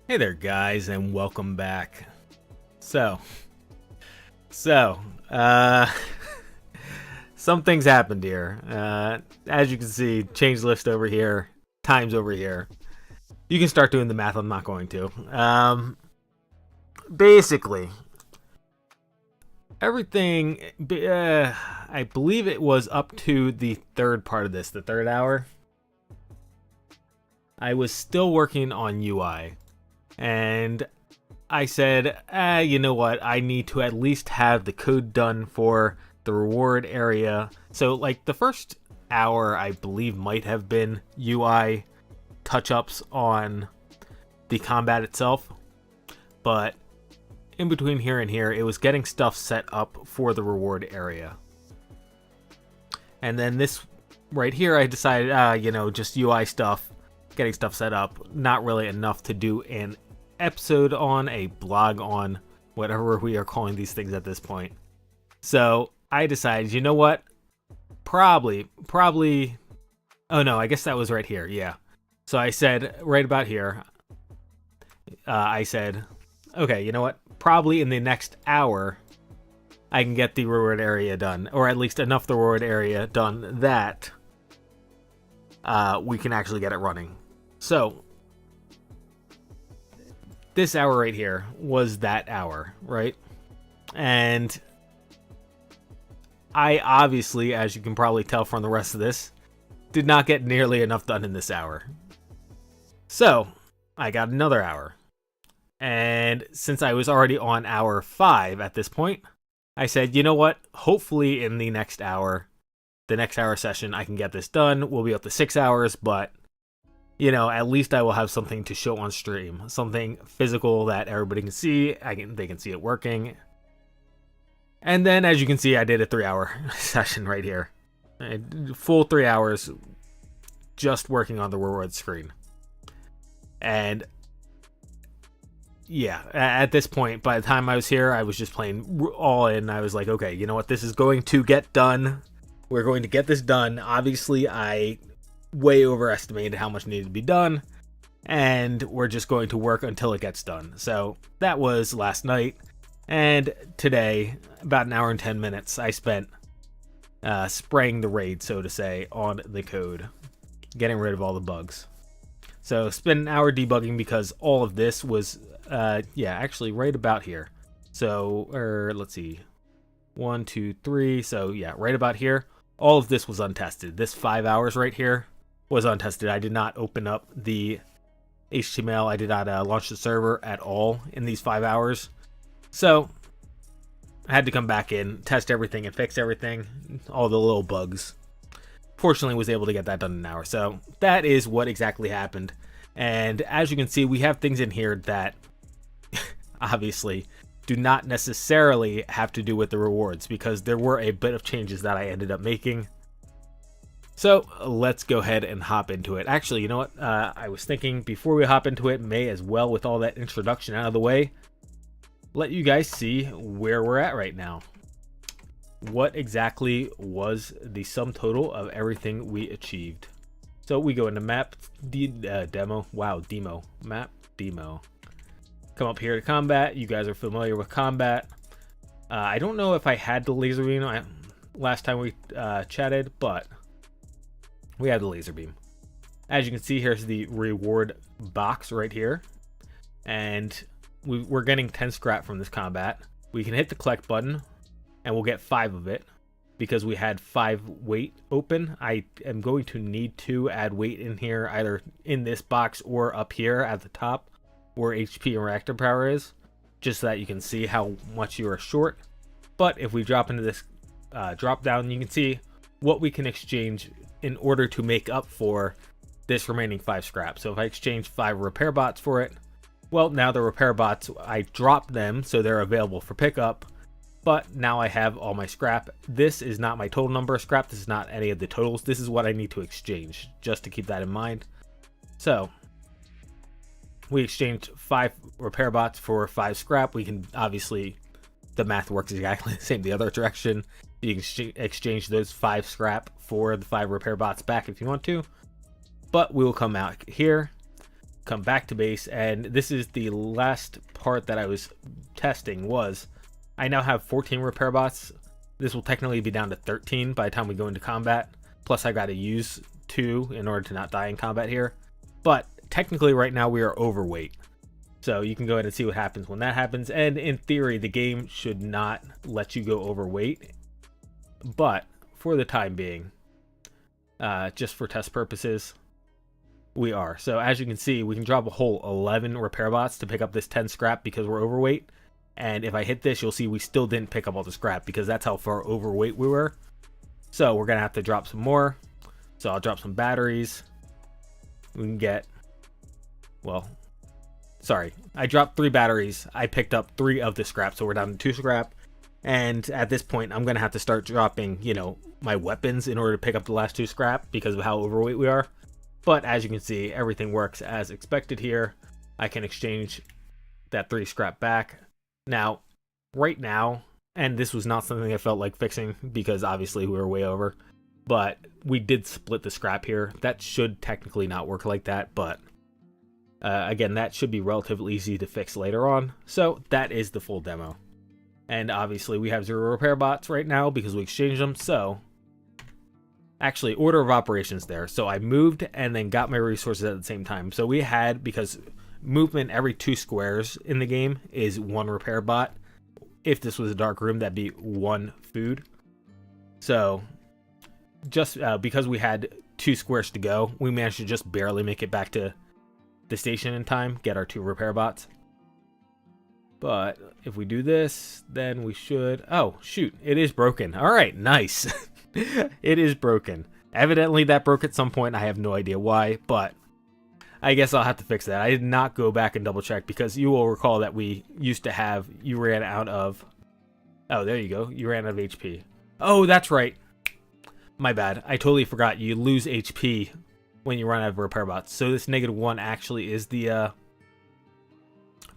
Hey there, guys, and welcome back. So, uh, some things happened here. As you can see, change list over here, times over here. You can start doing the math. I'm not going to. Basically, everything. I believe it was up to the third part of this, the third hour. I was still working on UI. And I said, you know what? I need to at least have the code done for the reward area. So, like, the first hour, I believe, might have been UI touch-ups on the combat itself. But in between here and here, it was getting stuff set up for the reward area. And then this right here, I decided, just UI stuff, getting stuff set up, not really enough to do an episode on, a blog on, whatever we are calling these things at this point. So I decided, you know what? Probably. Oh no, I guess that was right here. Yeah. So I said right about here. I said, okay, you know what? Probably in the next hour, I can get the reward area done, or at least enough the reward area done that we can actually get it running. So this hour right here was that hour, right? And I obviously, as you can probably tell from the rest of this, did not get nearly enough done in this hour. So I got another hour. And since I was already on hour 5 at this point, I said, you know what? Hopefully in the next hour session, I can get this done. We'll be up to 6 hours, but at least I will have something to show on stream. Something physical that everybody can see. They can see it working. And then, as you can see, I did a 3-hour session right here. Full 3 hours just working on the reward screen. And yeah, at this point, by the time I was here, I was just playing all in. I was like, okay, you know what? This is going to get done. We're going to get this done. Obviously, I way overestimated how much needed to be done, and we're just going to work until it gets done. So that was last night, and today, about an hour and 10 minutes, I spent spraying the raid, so to say, on the code, getting rid of all the bugs. So spent an hour debugging because all of this was, actually right about here. So, let's see, 1, 2, 3. So yeah, right about here. All of this was untested. This 5 hours right here was untested. I did not open up the HTML. I did not launch the server at all in these 5 hours. So I had to come back in, test everything, and fix everything, all the little bugs. Fortunately, was able to get that done in an hour. So that is what exactly happened. And as you can see, we have things in here that obviously do not necessarily have to do with the rewards, because there were a bit of changes that I ended up making. So let's go ahead and hop into it. Actually, you know what? I was thinking before we hop into it, may as well, with all that introduction out of the way, let you guys see where we're at right now. What exactly was the sum total of everything we achieved? So we go into map, demo. Wow, demo. Map, demo. Come up here to combat. You guys are familiar with combat. I don't know if I had the laser beam last time we chatted, but we had the laser beam. As you can see, here's the reward box right here. And we're getting 10 scrap from this combat. We can hit the collect button, and we'll get 5 of it, because we had 5 weight open. I am going to need to add weight in here, either in this box or up here at the top, where HP and reactor power is, just so that you can see how much you are short. But if we drop into this drop down, you can see what we can exchange in order to make up for this remaining 5 scrap. So if I exchange 5 repair bots for it, well, now the repair bots, I dropped them so they're available for pickup, but now I have all my scrap. This is not my total number of scrap. This is not any of the totals. This is what I need to exchange, just to keep that in mind. So we exchanged 5 repair bots for 5 scrap. We can obviously, the math works exactly the same the other direction. You can exchange those 5 scrap for the 5 repair bots back if you want to. But we will come out here. come back to base, and this is the last part that I was testing. Was I now have 14 repair bots. This will technically be down to 13 by the time we go into combat. Plus I got to use 2 in order to not die in combat here. But technically right now we are overweight. So you can go ahead and see what happens when that happens. And in theory, the game should not let you go overweight. But for the time being, just for test purposes, we are. So as you can see, we can drop a whole 11 repair bots to pick up this 10 scrap because we're overweight. And if I hit this, you'll see we still didn't pick up all the scrap because that's how far overweight we were. So we're going to have to drop some more. So I'll drop some batteries. We can get, well, sorry, I dropped 3 batteries. I picked up 3 of the scrap, so we're down to 2 scrap. And at this point, I'm going to have to start dropping, you know, my weapons in order to pick up the last 2 scrap because of how overweight we are. But as you can see, everything works as expected here. I can exchange that 3 scrap back. Now, right now, and this was not something I felt like fixing because obviously we were way over, but we did split the scrap here. That should technically not work like that, but again, that should be relatively easy to fix later on. So that is the full demo. And obviously we have 0 repair bots right now because we exchanged them. So actually, order of operations there. So I moved and then got my resources at the same time. So we had, because movement every 2 squares in the game is 1 repair bot. If this was a dark room, that'd be 1 food. So just because we had 2 squares to go, we managed to just barely make it back to the station in time, get our 2 repair bots. But if we do this, then we should, oh shoot, it is broken. All right, nice. It is broken. Evidently that broke at some point. I have no idea why, but I guess I'll have to fix that. I did not go back and double check because you will recall that we used to have, you ran out of, oh, there you go. You ran out of HP. Oh, that's right. My bad. I totally forgot. You lose HP when you run out of repair bots. So this -1 actually is the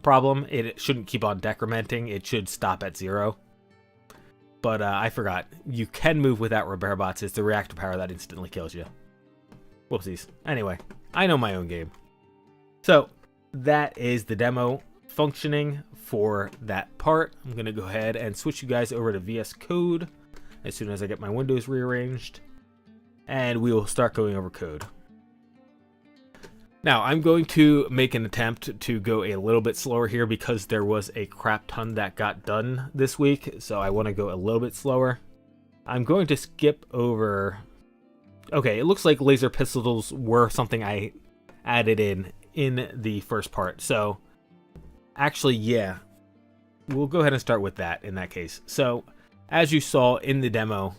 problem. It shouldn't keep on decrementing. It should stop at 0. But I forgot. You can move without repair bots. It's the reactor power that instantly kills you. Whoopsies. Anyway, I know my own game. So that is the demo functioning for that part. I'm going to go ahead and switch you guys over to VS Code as soon as I get my windows rearranged. And we will start going over code. Now, I'm going to make an attempt to go a little bit slower here because there was a crap ton that got done this week. So I want to go a little bit slower. I'm going to skip over... Okay, it looks like laser pistols were something I added in the first part. So, actually, yeah. We'll go ahead and start with that in that case. So, as you saw in the demo,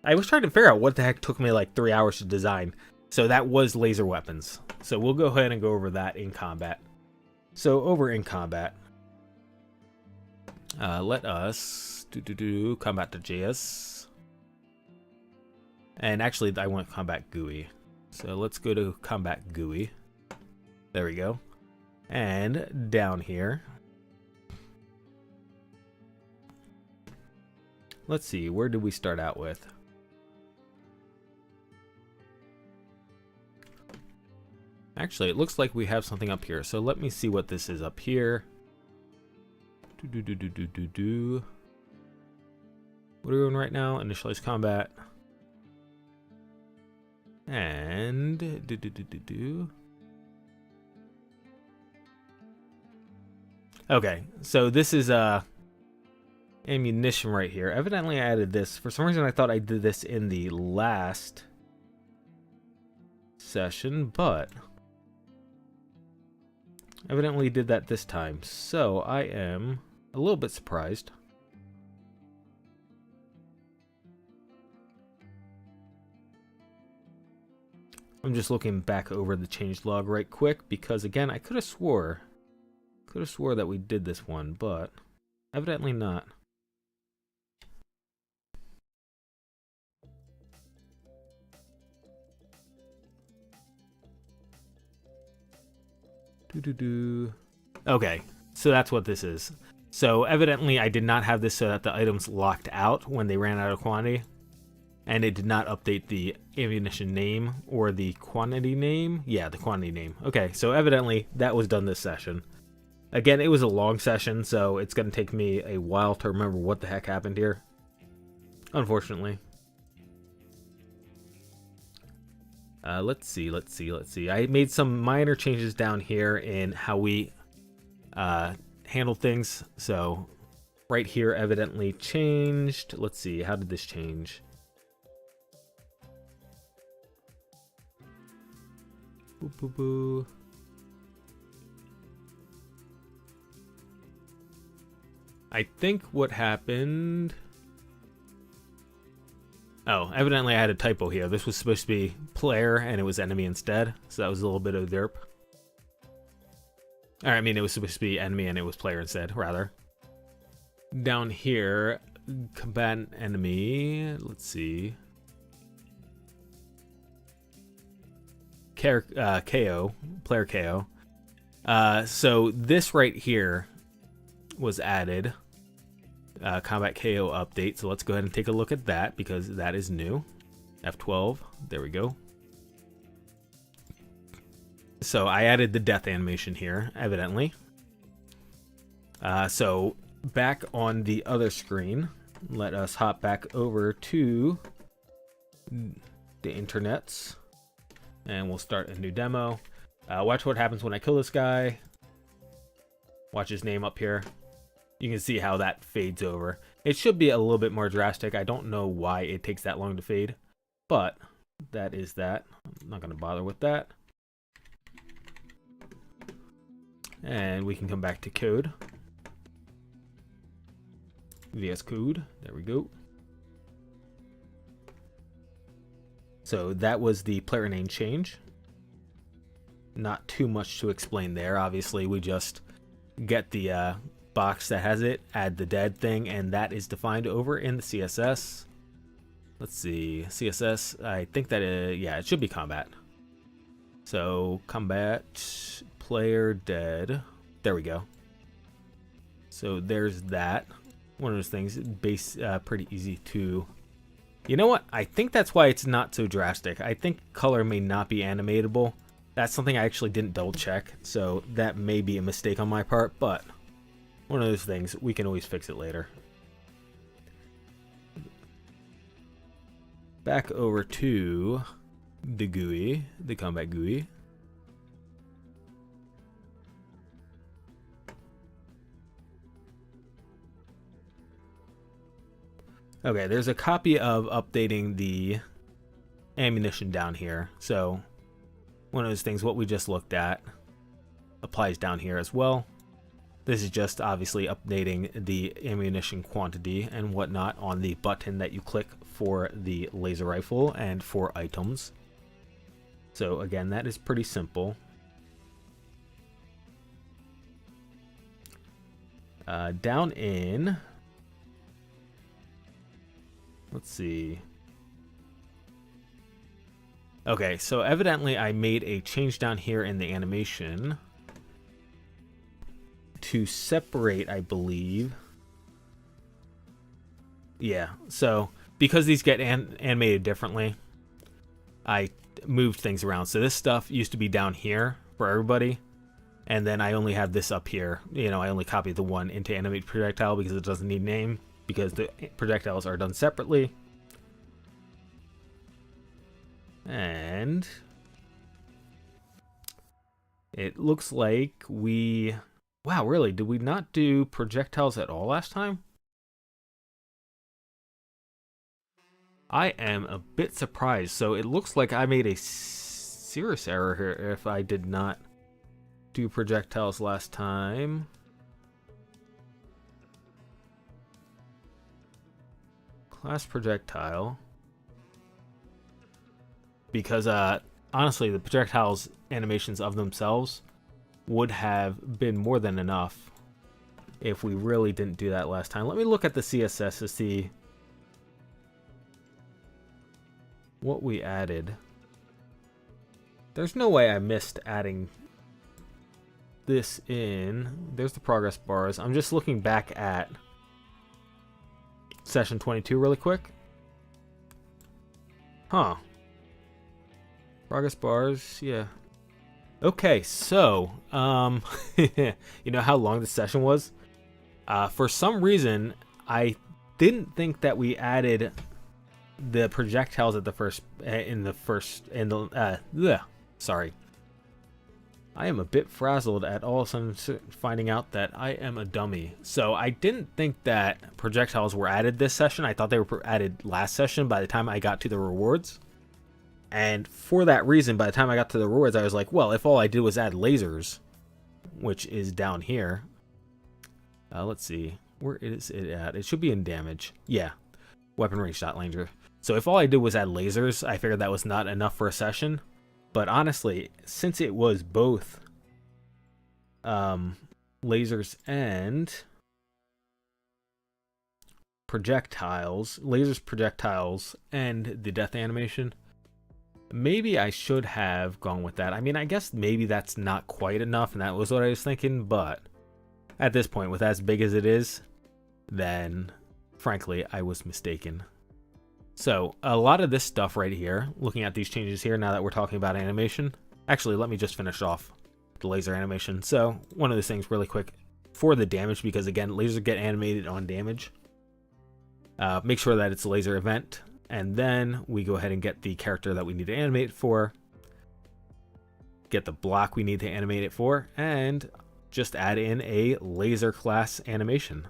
I was trying to figure out what the heck took me like 3 hours to design. So that was laser weapons. So we'll go ahead and go over that in combat. So over in combat, let us do combat.js. And actually, I want combat GUI. So let's go to combat GUI. There we go. And down here, let's see, where did we start out with? Actually, it looks like we have something up here. So let me see what this is up here. What are we doing right now? Initialize combat. And okay, so this is ammunition right here. Evidently I added this. For some reason I thought I did this in the last session, but evidently did that this time. So I am a little bit surprised. I'm just looking back over the changelog right quick because again, I could have swore that we did this one, but evidently not. Okay, so that's what this is. So evidently I did not have this so that the items locked out when they ran out of quantity. and it did not update the ammunition name or the quantity name. Yeah, the quantity name. Okay, so evidently that was done this session. Again, it was a long session, so it's going to take me a while to remember what the heck happened here, unfortunately. Let's see. I made some minor changes down here in how we handle things. So right here evidently changed. Let's see, how did this change? Boo, boo, boo. I think what happened... Oh, evidently I had a typo here. This was supposed to be player and it was enemy instead. So that was a little bit of derp. Or, I mean, it was supposed to be enemy and it was player instead, rather. Down here, combatant enemy. Let's see. KO. Player KO. So this right here was added. Combat KO update. So let's go ahead and take a look at that because that is new. F12. There we go. So I added the death animation here, evidently. So back on the other screen, let us hop back over to the internets and we'll start a new demo. Watch what happens when I kill this guy. Watch his name up here. You can see how that fades over. It should be a little bit more drastic. I don't know why it takes that long to fade, but that is that. I'm not going to bother with that. And we can come back to code. VS Code. There we go. So that was the player name change. Not too much to explain there. Obviously, we just get the box that has it, add the dead thing, and that is defined over in the CSS. Let's see, CSS, I think that, yeah, it should be combat. So, combat, player dead, there we go. So there's that. One of those things, pretty easy to, you know what, I think that's why it's not so drastic. I think color may not be animatable. That's something I actually didn't double check, so that may be a mistake on my part, but one of those things, we can always fix it later. Back over to the GUI, the combat GUI. Okay, there's a copy of updating the ammunition down here. So one of those things, what we just looked at, applies down here as well. This is just obviously updating the ammunition quantity and whatnot on the button that you click for the laser rifle and for items. So again, that is pretty simple. Down in, let's see. Okay, so evidently I made a change down here in the animation to separate, I believe. Yeah, so because these get animated differently, I moved things around. So this stuff used to be down here for everybody, and then I only have this up here. You know, I only copied the one into animate projectile because it doesn't need name, because the projectiles are done separately. And it looks like we... Wow, really? Did we not do projectiles at all last time? I am a bit surprised. So it looks like I made a serious error here if I did not do projectiles last time. Class projectile. Because honestly, the projectiles animations of themselves would have been more than enough if we really didn't do that last time. Let me look at the CSS to see what we added. There's no way I missed adding this in. There's the progress bars. I'm just looking back at session 22 really quick. Huh. Progress bars, yeah. Okay, so, you know how long the session was? For some reason, I didn't think that we added the projectiles at the first, sorry. I am a bit frazzled at all of a sudden finding out that I am a dummy. So I didn't think that projectiles were added this session. I thought they were added last session by the time I got to the rewards. And for that reason, by the time I got to the rewards, I was like, well, if all I did was add lasers, which is down here. Let's see. Where is it at? It should be in damage. Yeah. Weapon range shot ranger. So if all I did was add lasers, I figured that was not enough for a session. But honestly, since it was both lasers and projectiles, lasers, projectiles, and the death animation, maybe I should have gone with that. I mean, I guess maybe that's not quite enough, and that was what I was thinking, but at this point, with as big as it is, then frankly, I was mistaken. So a lot of this stuff right here, looking at these changes here, now that we're talking about animation, actually, let me just finish off the laser animation. So one of those things really quick for the damage, because again, lasers get animated on damage. Make sure that it's a laser event, and then we go ahead and get the character that we need to animate for, get the block we need to animate it for, and just add in a laser class animation.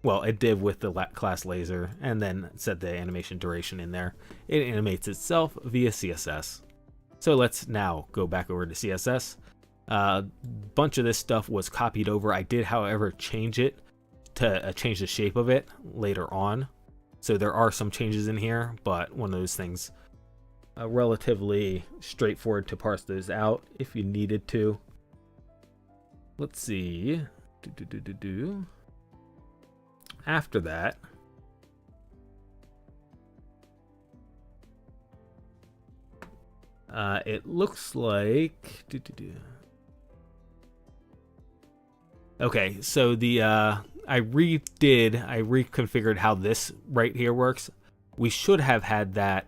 Well, it did with the class laser, and then set the animation duration in there. It animates itself via CSS. So let's now go back over to CSS. A bunch of this stuff was copied over. I did, however, change it to change the shape of it later on. So there are some changes in here, but one of those things, relatively straightforward to parse those out if you needed to. Let's see. After that, it looks like okay, so the I reconfigured how this right here works. We should have had that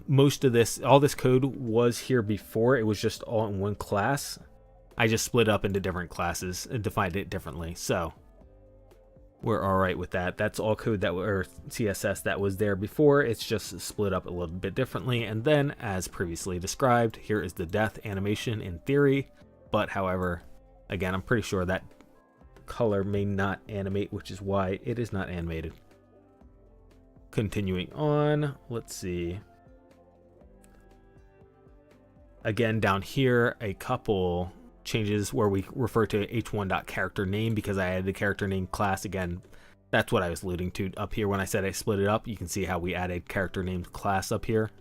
most of this, all this code was here before. It was just all in one class. I just split up into different classes and defined it differently, so we're all right with that. That's all code that or CSS that was there before. It's just split up a little bit differently. And then, as previously described, here is the death animation in theory. But however, again, I'm pretty sure that color may not animate, which is why it is not animated. Continuing on, let's see. Again, down here, a couple changes where we refer to h1.characterName because I added the character name class. Again, that's what I was alluding to up here when I said I split it up. You can see how we added character name class up here.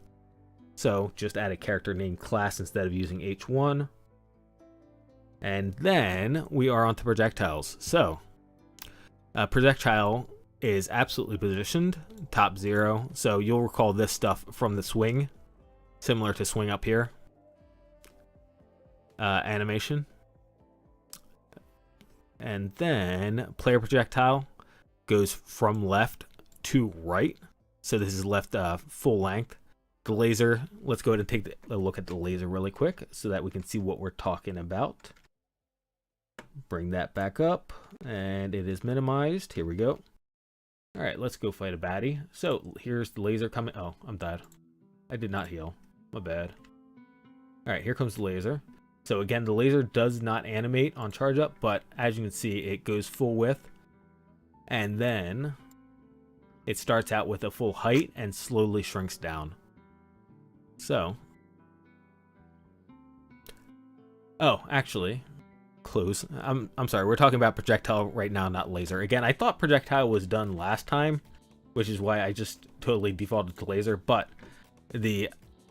So just add a character name class instead of using h1. And then we are on to projectiles. So projectile is absolutely positioned top 0. So you'll recall this stuff from the swing, similar to swing up here. Animation, and then player projectile goes from left to right, so this is left full length. The laser, let's go ahead and take a look at the laser really quick so that we can see what we're talking about. Bring that back up, and it is minimized. Here we go. All right, let's go fight a baddie. So here's the laser coming. Oh, I'm dead. I did not heal, my bad. All right, here comes the laser. So again, the laser does not animate on charge up, but as you can see, it goes full width, and then it starts out with a full height and slowly shrinks down. So, oh, actually, close. I'm sorry, we're talking about projectile right now, not laser. Again, I thought projectile was done last time, which is why I just totally defaulted to laser, but the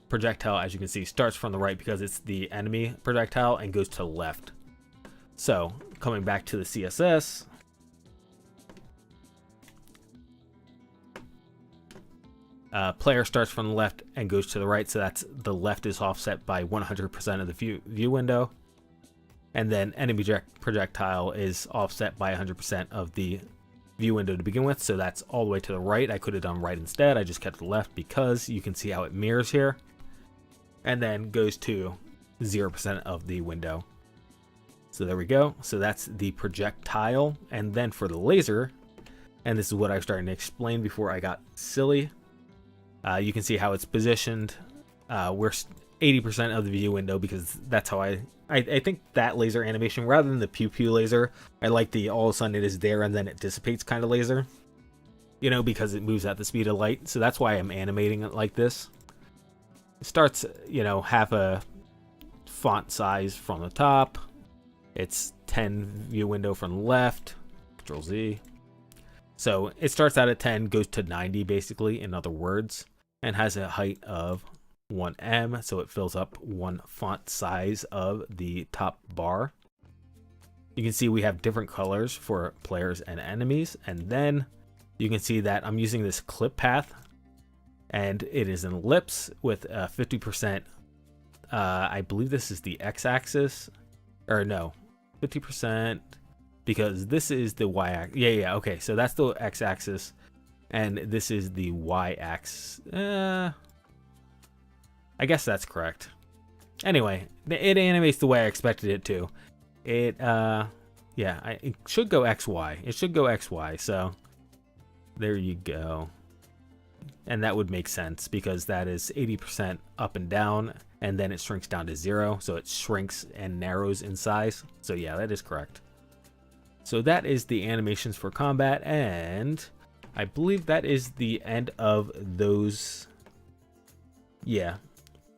projectile, as you can see, starts from the right because it's the enemy projectile and goes to the left. So coming back to the CSS, player starts from the left and goes to the right, so that's the left is offset by 100% of the view window, and then enemy projectile is offset by 100% of the view window to begin with, so that's all the way to the right. I could have done right instead. I just kept the left because you can see how it mirrors here. And then goes to 0% of the window. So there we go. So that's the projectile. And then for the laser, and this is what I was starting to explain before I got silly. You can see how it's positioned. We're 80% of the view window because that's how I think that laser animation, rather than the pew pew laser, I like the all of a sudden it is there and then it dissipates kind of laser. You know, because it moves at the speed of light. So that's why I'm animating it like this. It starts, you know, half a font size from the top. It's 10 view window from the left. Control Z. So it starts out at 10, goes to 90 basically, in other words, and has a height of 1M, so it fills up one font size of the top bar. You can see we have different colors for players and enemies, and then you can see that I'm using this clip path, and it is an ellipse with 50%. I believe this is the x-axis, or no, 50%, because this is the y-axis. Yeah, okay, so that's the x-axis, and this is the y-axis. I guess that's correct. Anyway, it animates the way I expected it to. It, it should go XY. It should go XY, so there you go. And that would make sense because that is 80% up and down, and then it shrinks down to 0, so it shrinks and narrows in size. So yeah, that is correct. So that is the animations for combat, and I believe that is the end of those. Yeah.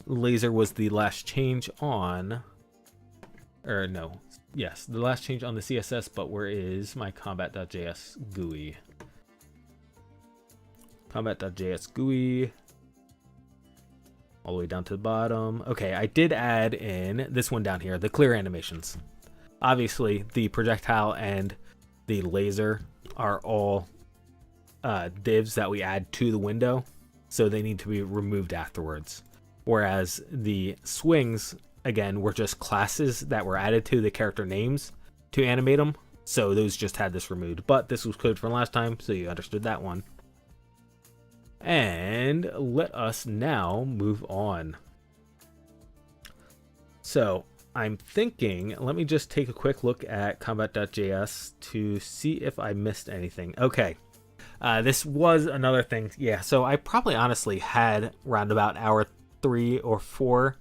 Laser was the last change on, or no, yes, the last change on the CSS, but where is my combat.js GUI? Combat.js GUI, all the way down to the bottom. Okay, I did add in this one down here, the clear animations. Obviously, the projectile and the laser are all divs that we add to the window, so they need to be removed afterwards. Whereas the swings, again, were just classes that were added to the character names to animate them. So those just had this removed. But this was code from last time, so you understood that one. And let us now move on. So I'm thinking, let me just take a quick look at combat.js to see if I missed anything. Okay. This was another thing. Yeah, so I probably honestly had around about hour 3 or 4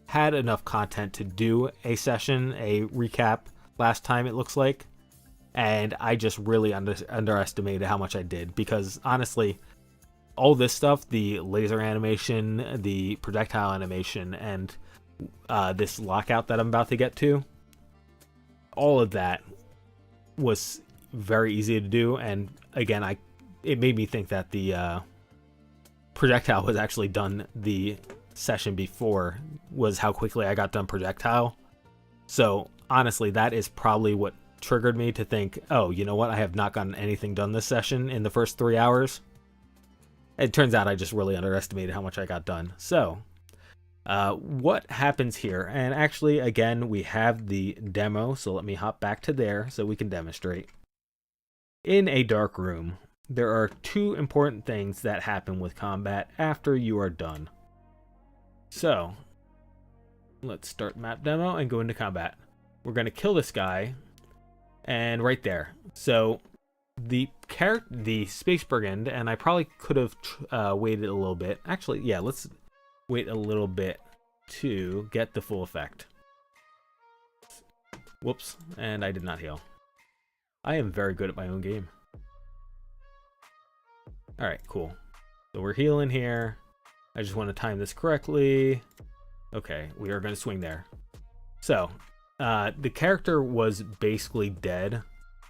had enough content to do a session, a recap last time, it looks like, and I just really underestimated how much I did, because honestly all this stuff, the laser animation, the projectile animation, and this lockout that I'm about to get to, all of that was very easy to do. And again, it made me think that the projectile was actually done the session before, was how quickly I got done projectile. So honestly, that is probably what triggered me to think, oh, you know what, I have not gotten anything done this session in the first 3 hours. It turns out I just really underestimated how much I got done. So what happens here, and actually again we have the demo, so let me hop back to there so we can demonstrate. In a dark room, there are 2 important things that happen with combat after you are done. So let's start map demo and go into combat. We're going to kill this guy, and right there. So the Space Brigand, and I probably could have waited a little bit. Actually, yeah, let's wait a little bit to get the full effect. Whoops, and I did not heal. I am very good at my own game. Alright, cool. So we're healing here. I just want to time this correctly. Okay, we are going to swing there. So, the character was basically dead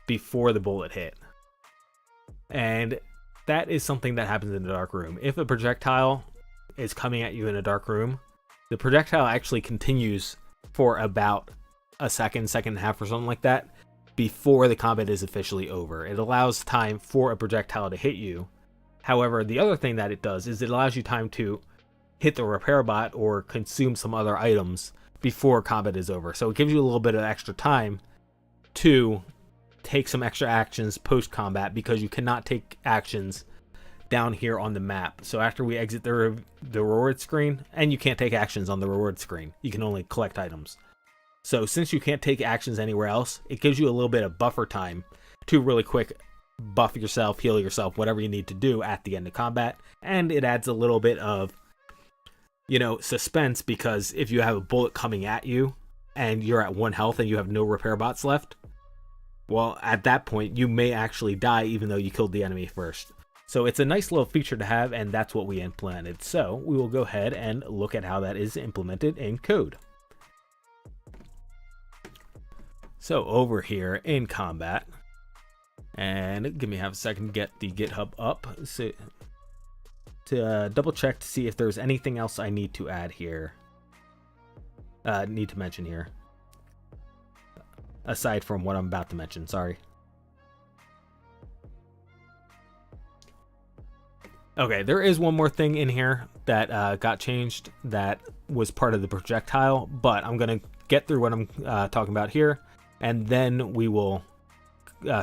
before the bullet hit. And that is something that happens in the dark room. If a projectile is coming at you in a dark room, the projectile actually continues for about a second and a half or something like that before the combat is officially over. It allows time for a projectile to hit you. However, the other thing that it does is it allows you time to hit the repair bot or consume some other items before combat is over. So it gives you a little bit of extra time to take some extra actions post combat because you cannot take actions down here on the map. So after we exit the reward screen, and you can't take actions on the reward screen, you can only collect items. So since you can't take actions anywhere else, it gives you a little bit of buffer time to really quick buff yourself, heal yourself, whatever you need to do at the end of combat. And it adds a little bit of, you know, suspense, because if you have a bullet coming at you and you're at 1 health and you have no repair bots left, well, at that point you may actually die even though you killed the enemy first. So it's a nice little feature to have, and that's what we implemented. So we will go ahead and look at how that is implemented in code. So over here in combat, and give me half a second to get the GitHub up so to double check to see if there's anything else I need to add here, need to mention here, aside from what I'm about to mention. Sorry. Okay, there is one more thing in here that got changed that was part of the projectile, but I'm going to get through what I'm talking about here, and then we will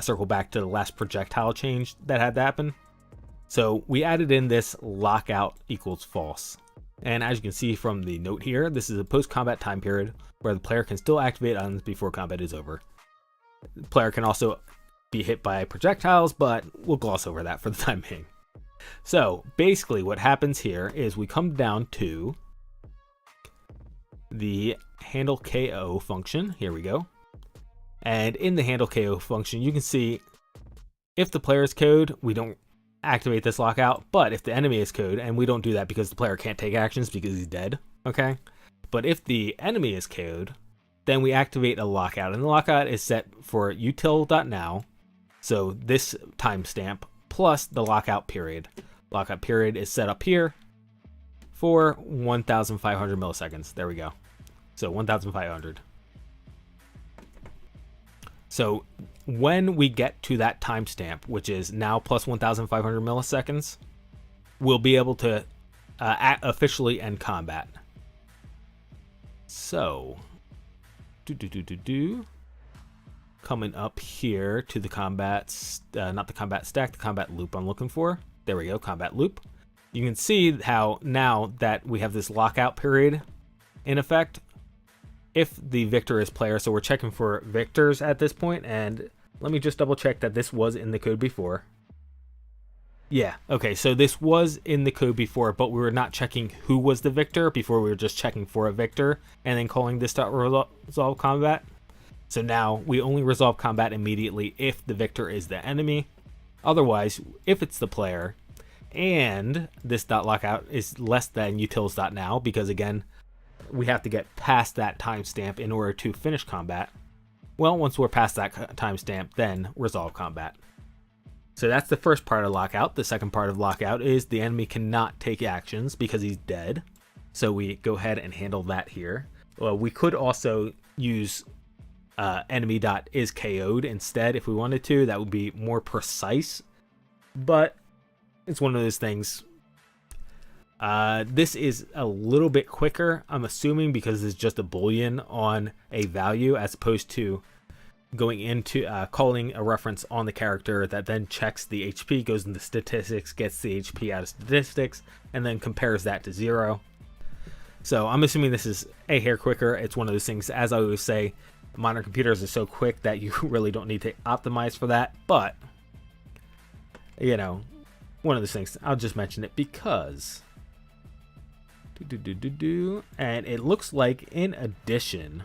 circle back to the last projectile change that had to happen. So we added in this lockout equals false. And as you can see from the note here, this is a post-combat time period where the player can still activate items before combat is over. The player can also be hit by projectiles, but we'll gloss over that for the time being. So basically what happens here is we come down to the handle KO function. Here we go. And in the handle KO function, you can see if the player is code, we don't activate this lockout, but if the enemy is code, and we don't do that because the player can't take actions because he's dead, okay? But if the enemy is code, then we activate a lockout, and the lockout is set for util.now, so this timestamp plus the lockout period. Lockout period is set up here for 1,500 milliseconds. There we go. So 1,500. So when we get to that timestamp, which is now plus 1,500 milliseconds, we'll be able to officially end combat. So, coming up here to the combat, not the combat stack, the combat loop I'm looking for. There we go, combat loop. You can see how now that we have this lockout period in effect, if the victor is player, so we're checking for victors at this point, and let me just double check that this was in the code before. Yeah, okay, so this was in the code before, but we were not checking who was the victor. Before we were just checking for a victor and then calling this .resolve combat. So now we only resolve combat immediately if the victor is the enemy. Otherwise, if it's the player and this .lockout is less than utils.now, because again, we have to get past that timestamp in order to finish combat. Well, once we're past that timestamp, then resolve combat. So that's the first part of lockout. The second part of lockout is the enemy cannot take actions because he's dead. So we go ahead and handle that here. Well, we could also use enemy.isKO'd instead if we wanted to. That would be more precise, but it's one of those things. This is a little bit quicker, I'm assuming, because it's just a boolean on a value as opposed to going into calling a reference on the character that then checks the HP, goes into statistics, gets the HP out of statistics, and then compares that to 0. So I'm assuming this is a hair quicker. It's one of those things, as I always say, modern computers are so quick that you really don't need to optimize for that. But, you know, one of those things, I'll just mention it because... And it looks like, in addition,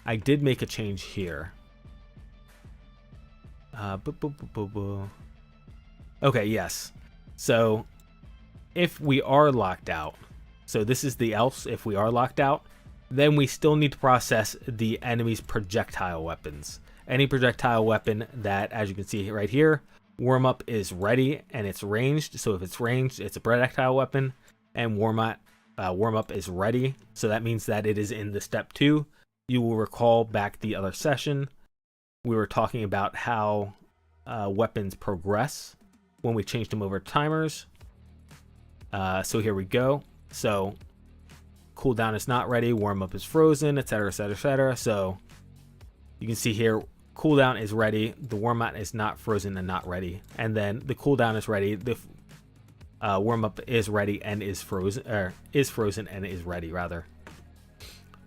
I did make a change here. Okay, yes. So if we are locked out, so this is the else, if we are locked out, then we still need to process the enemy's projectile weapons. Any projectile weapon that, as you can see right here, warm up is ready and it's ranged. So if it's ranged, it's a projectile weapon. And warm up is ready, so that means that it is in the step 2. You will recall back the other session we were talking about how weapons progress when we changed them over to timers. So here we go. So cooldown is not ready, warm up is frozen, etc, etc, etc. So you can see here cooldown is ready, the warm up is not frozen and not ready, and then the cooldown is ready, the warm up is ready and is frozen, or is frozen and is ready rather.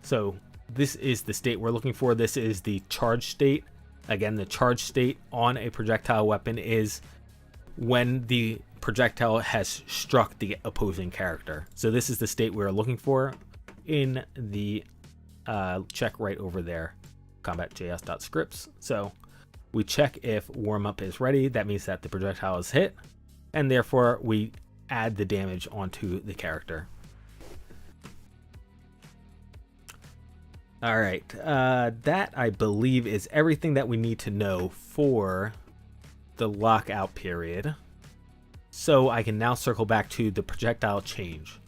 So this is the state we're looking for. This is the charge state. Again, the charge state on a projectile weapon is when the projectile has struck the opposing character. So this is the state we're looking for in the check right over there, combat.js.scripts. So we check if warm up is ready. That means that the projectile is hit, and therefore we add the damage onto the character. All right, that I believe is everything that we need to know for the lockout period. So I can now circle back to the projectile change.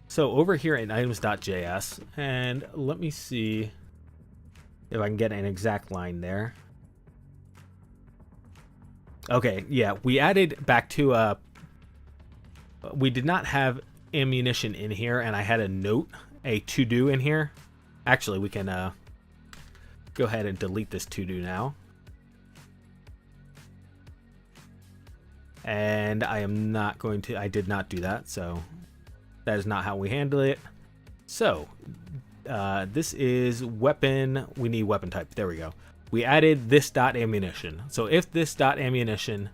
So over here in items.js, and let me see if I can get an exact line there. Okay, yeah, we added back to, we did not have ammunition in here, and I had a note, a to-do in here. Actually, we can go ahead and delete this to-do now. And I am not going to, I did not do that, so that is not how we handle it. So this is weapon, we need weapon type, there we go. We added this dot ammunition. So if this dot ammunition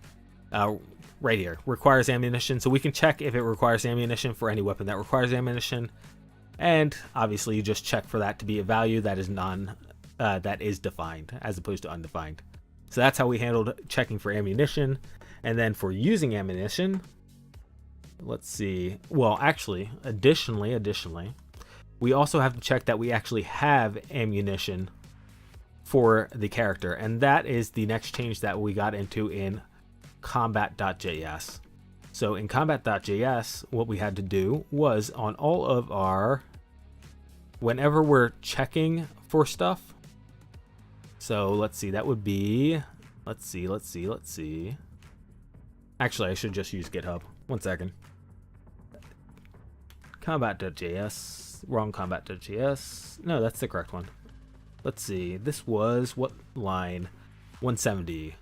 right here requires ammunition, so we can check if it requires ammunition for any weapon that requires ammunition. And obviously you just check for that to be a value that is that is defined as opposed to undefined. So that's how we handled checking for ammunition. And then for using ammunition, let's see. Well, actually, additionally, we also have to check that we actually have ammunition for the character. And that is the next change that we got into in combat.js. So in combat.js, what we had to do was on all of our, whenever we're checking for stuff. So let's see, that would be, let's see. Actually, I should just use GitHub. 1 second. Combat.js, wrong combat.js. No, that's the correct one. Let's see, this was what line? 170.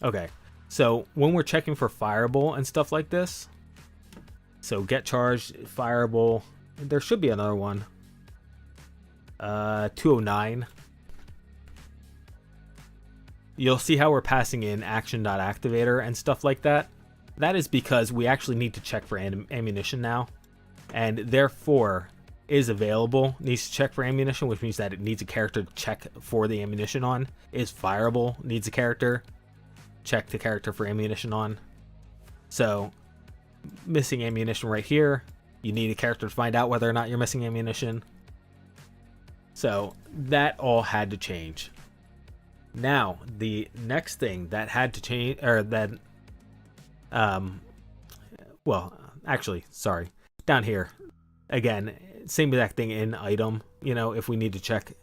Okay. So when we're checking for fireable and stuff like this, so get charged, fireable, there should be another one. 209. You'll see how we're passing in action.activator and stuff like that. That is because we actually need to check for ammunition now, and therefore is available, needs to check for ammunition, which means that it needs a character to check for the ammunition on. Is fireable, needs a character, check the character for ammunition on. So missing ammunition right here, you need a character to find out whether or not you're missing ammunition. So that all had to change. Now the next thing that had to change, or that well, actually, sorry, down here again, same exact thing in item. You know, if we need to check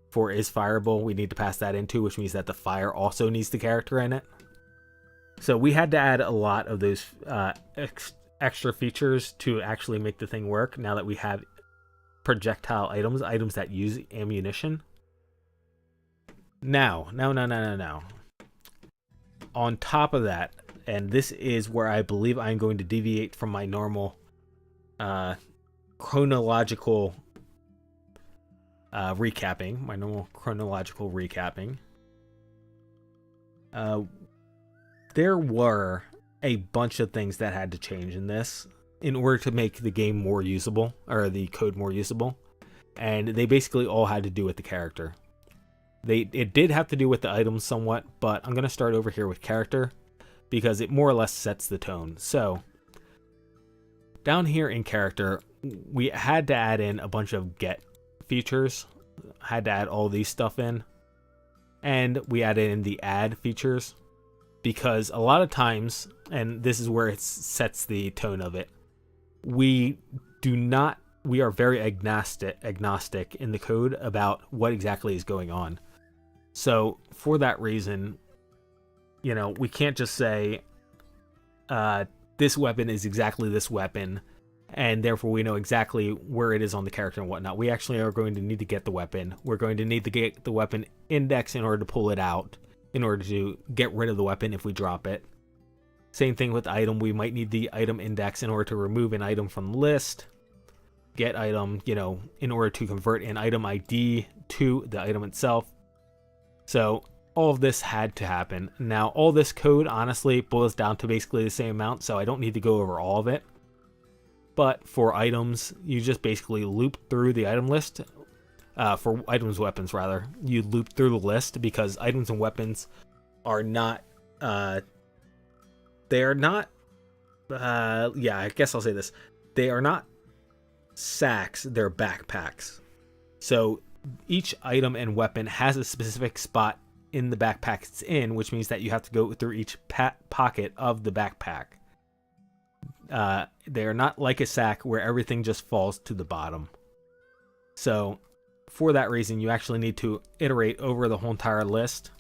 for is fireable, we need to pass that into, which means that the fire also needs the character in it. So we had to add a lot of those extra features to actually make the thing work. Now that we have projectile items that use ammunition. Now. On top of that, and this is where I believe I'm going to deviate from my normal chronological recapping. There were a bunch of things that had to change in this in order to make the game more usable, or the code more usable, and they basically all had to do with the character. It did have to do with the items somewhat, but I'm going to start over here with character because it more or less sets the tone. So down here in character, we had to add in a bunch of get features, had to add all these stuff in, and we added in the add features because a lot of times, and this is where it sets the tone of it, we are very agnostic in the code about what exactly is going on. So for that reason, you know, we can't just say this weapon is exactly this weapon and therefore we know exactly where it is on the character and whatnot. We actually are going to need to get the weapon. We're going to need to get the weapon index in order to pull it out, in order to get rid of the weapon if we drop it. Same thing with item. We might need the item index in order to remove an item from the list. Get item, in order to convert an item ID to the item itself. So all of this had to happen. Now, all this code honestly boils down to basically the same amount, so I don't need to go over all of it. But for items, you just basically loop through the item list. For items, weapons rather, you loop through the list, because items and weapons are not, they are not, yeah, I guess I'll say this. They are not sacks, they're backpacks. So each item and weapon has a specific spot in the backpack it's in, which means that you have to go through each pocket of the backpack. They are not like a sack where everything just falls to the bottom. So for that reason, you actually need to iterate over the whole entire list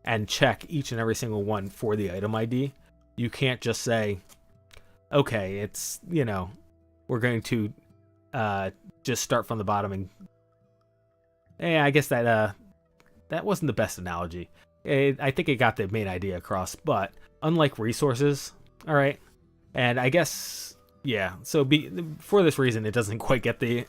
and check each and every single one for the item ID. You can't just say, okay, it's, we're going to just start from the bottom. And I guess that wasn't the best analogy. I think it got the main idea across, but unlike resources, all right, and I guess, yeah, so for this reason, it doesn't quite get the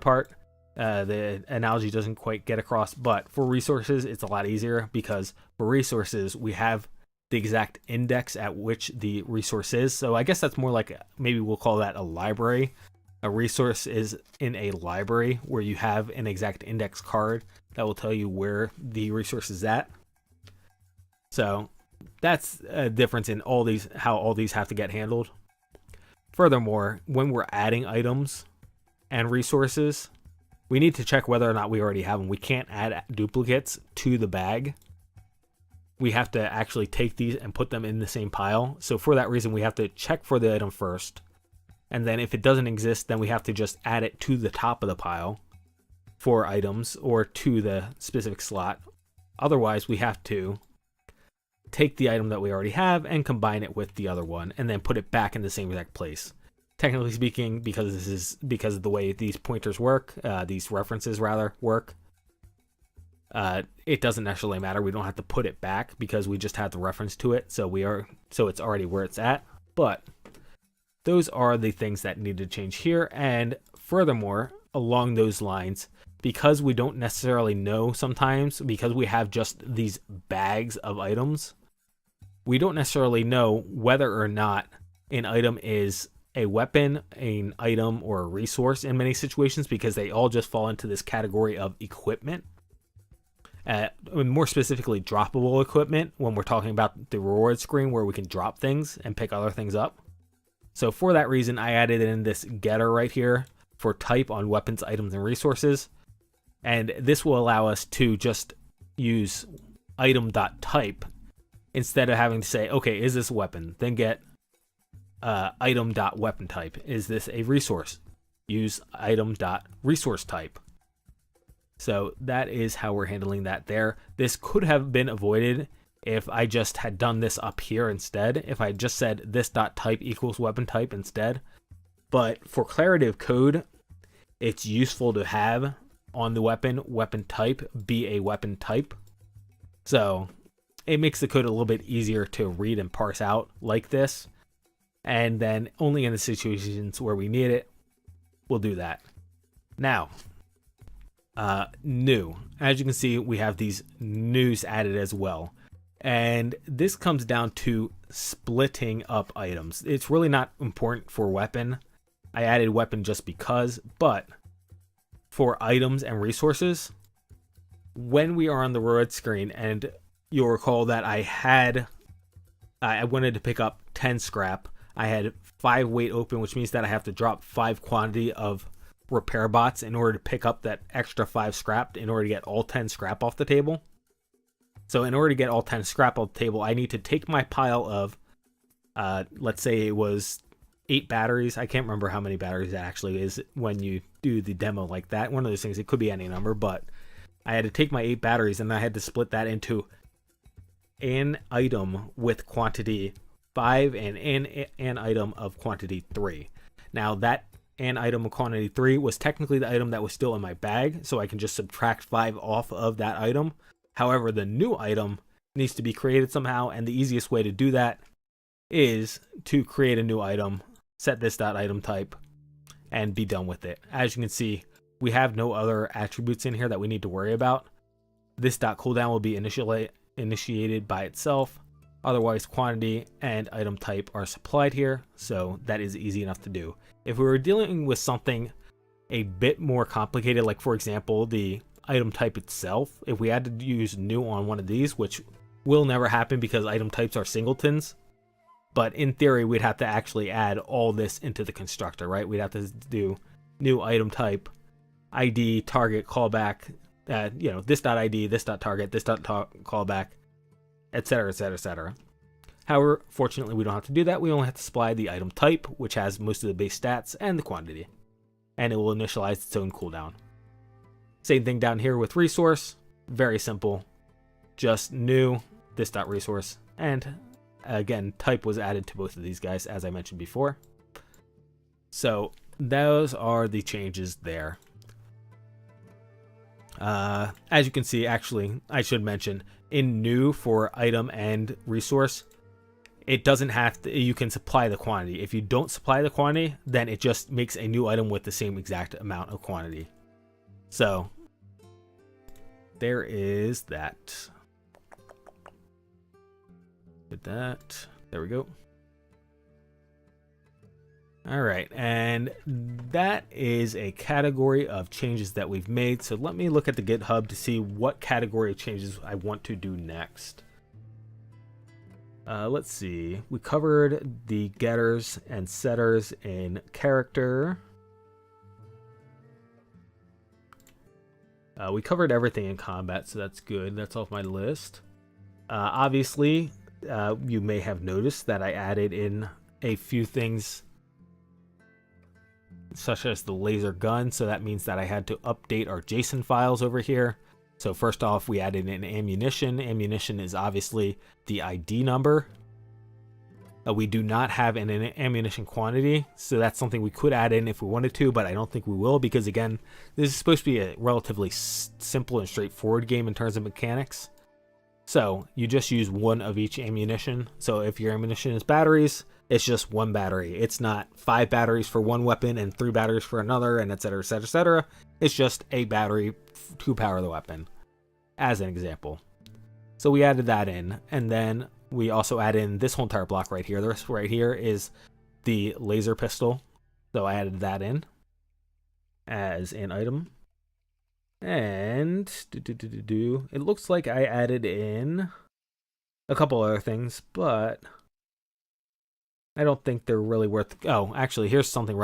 part. The analogy doesn't quite get across, but for resources, it's a lot easier, because for resources, we have the exact index at which the resource is. So I guess that's more like, maybe we'll call that a library. A resource is in a library where you have an exact index card that will tell you where the resource is at. So that's a difference in all these, how all these have to get handled. Furthermore, when we're adding items and resources, we need to check whether or not we already have them. We can't add duplicates to the bag. We have to actually take these and put them in the same pile. So for that reason, we have to check for the item first. And then if it doesn't exist, then we have to just add it to the top of the pile for items, or to the specific slot. Otherwise, we have to take the item that we already have and combine it with the other one, and then put it back in the same exact place. Technically speaking, because of the way these pointers work, these references rather work, it doesn't necessarily matter. We don't have to put it back because we just have the reference to it, so it's already where it's at. But those are the things that need to change here. And furthermore, along those lines, because we don't necessarily know sometimes, because we have just these bags of items, we don't necessarily know whether or not an item is a weapon, an item, or a resource in many situations, because they all just fall into this category of equipment. More specifically, droppable equipment, when we're talking about the reward screen where we can drop things and pick other things up. So for that reason, I added in this getter right here for type on weapons, items, and resources. And this will allow us to just use item.type instead of having to say, okay, is this a weapon? Then get item.weapon type. Is this a resource? Use item.resource type. So that is how we're handling that there. This could have been avoided if I just had done this up here instead. If I just said this.type equals weapon type instead. But for clarity of code, it's useful to have on the weapon type be a weapon type. So it makes the code a little bit easier to read and parse out like this. And then only in the situations where we need it, we'll do that. Now, new. As you can see, we have these news added as well. And this comes down to splitting up items. It's really not important for weapon. I added weapon just because, but for items and resources, when we are on the reward screen, and you'll recall that I wanted to pick up 10 scrap. I had 5 weight open, which means that I have to drop 5 quantity of repair bots in order to pick up that extra 5 scrap in order to get all 10 scrap off the table. So in order to get all 10 scrap off the table, I need to take my pile of, let's say it was 8 batteries. I can't remember how many batteries that actually is when you do the demo like that. One of those things, it could be any number, but I had to take my 8 batteries and I had to split that into an item with quantity 5 and an item of quantity 3. Now that an item of quantity 3 was technically the item that was still in my bag, so I can just subtract 5 off of that item. However, the new item needs to be created somehow, and the easiest way to do that is to create a new item, set this item type, and be done with it. As you can see, we have no other attributes in here that we need to worry about. This cooldown will be initiated by itself. Otherwise, quantity and item type are supplied here, so that is easy enough to do. If we were dealing with something a bit more complicated, like for example, the item type itself, if we had to use new on one of these, which will never happen because item types are singletons, but in theory, we'd have to actually add all this into the constructor, right? We'd have to do new item type, ID, target, callback, this.id, this.target, this.callback, etc, etc, etc. However, fortunately, we don't have to do that. We only have to supply the item type, which has most of the base stats and the quantity, and it will initialize its own cooldown. Same thing down here with resource. Very simple. Just new this.resource, and again, type was added to both of these guys, as I mentioned before. So those are the changes there. As you can see, actually, I should mention, in new for item and resource, it doesn't have to, you can supply the quantity. If you don't supply the quantity, then it just makes a new item with the same exact amount of quantity. So there is that. Did that. There we go. All right, and that is a category of changes that we've made. So let me look at the GitHub to see what category of changes I want to do next. Let's see. We covered the getters and setters in character. We covered everything in combat, so that's good. That's off my list. Obviously, you may have noticed that I added in a few things such as the laser gun, so that means that I had to update our JSON files over here. So first off, we added in ammunition. Ammunition is obviously the ID number. We do not have an ammunition quantity, so that's something we could add in if we wanted to, but I don't think we will, because again, this is supposed to be a relatively simple and straightforward game in terms of mechanics. So you just use one of each ammunition. So if your ammunition is batteries, it's just one battery. It's not 5 batteries for one weapon and 3 batteries for another, and etc, etc, etc. It's just a battery to power the weapon, as an example. So we added that in, and then we also add in this whole entire block right here. This right here is the laser pistol. So I added that in as an item. And it looks like I added in a couple other things, but I don't think they're really worth. Oh, actually, here's something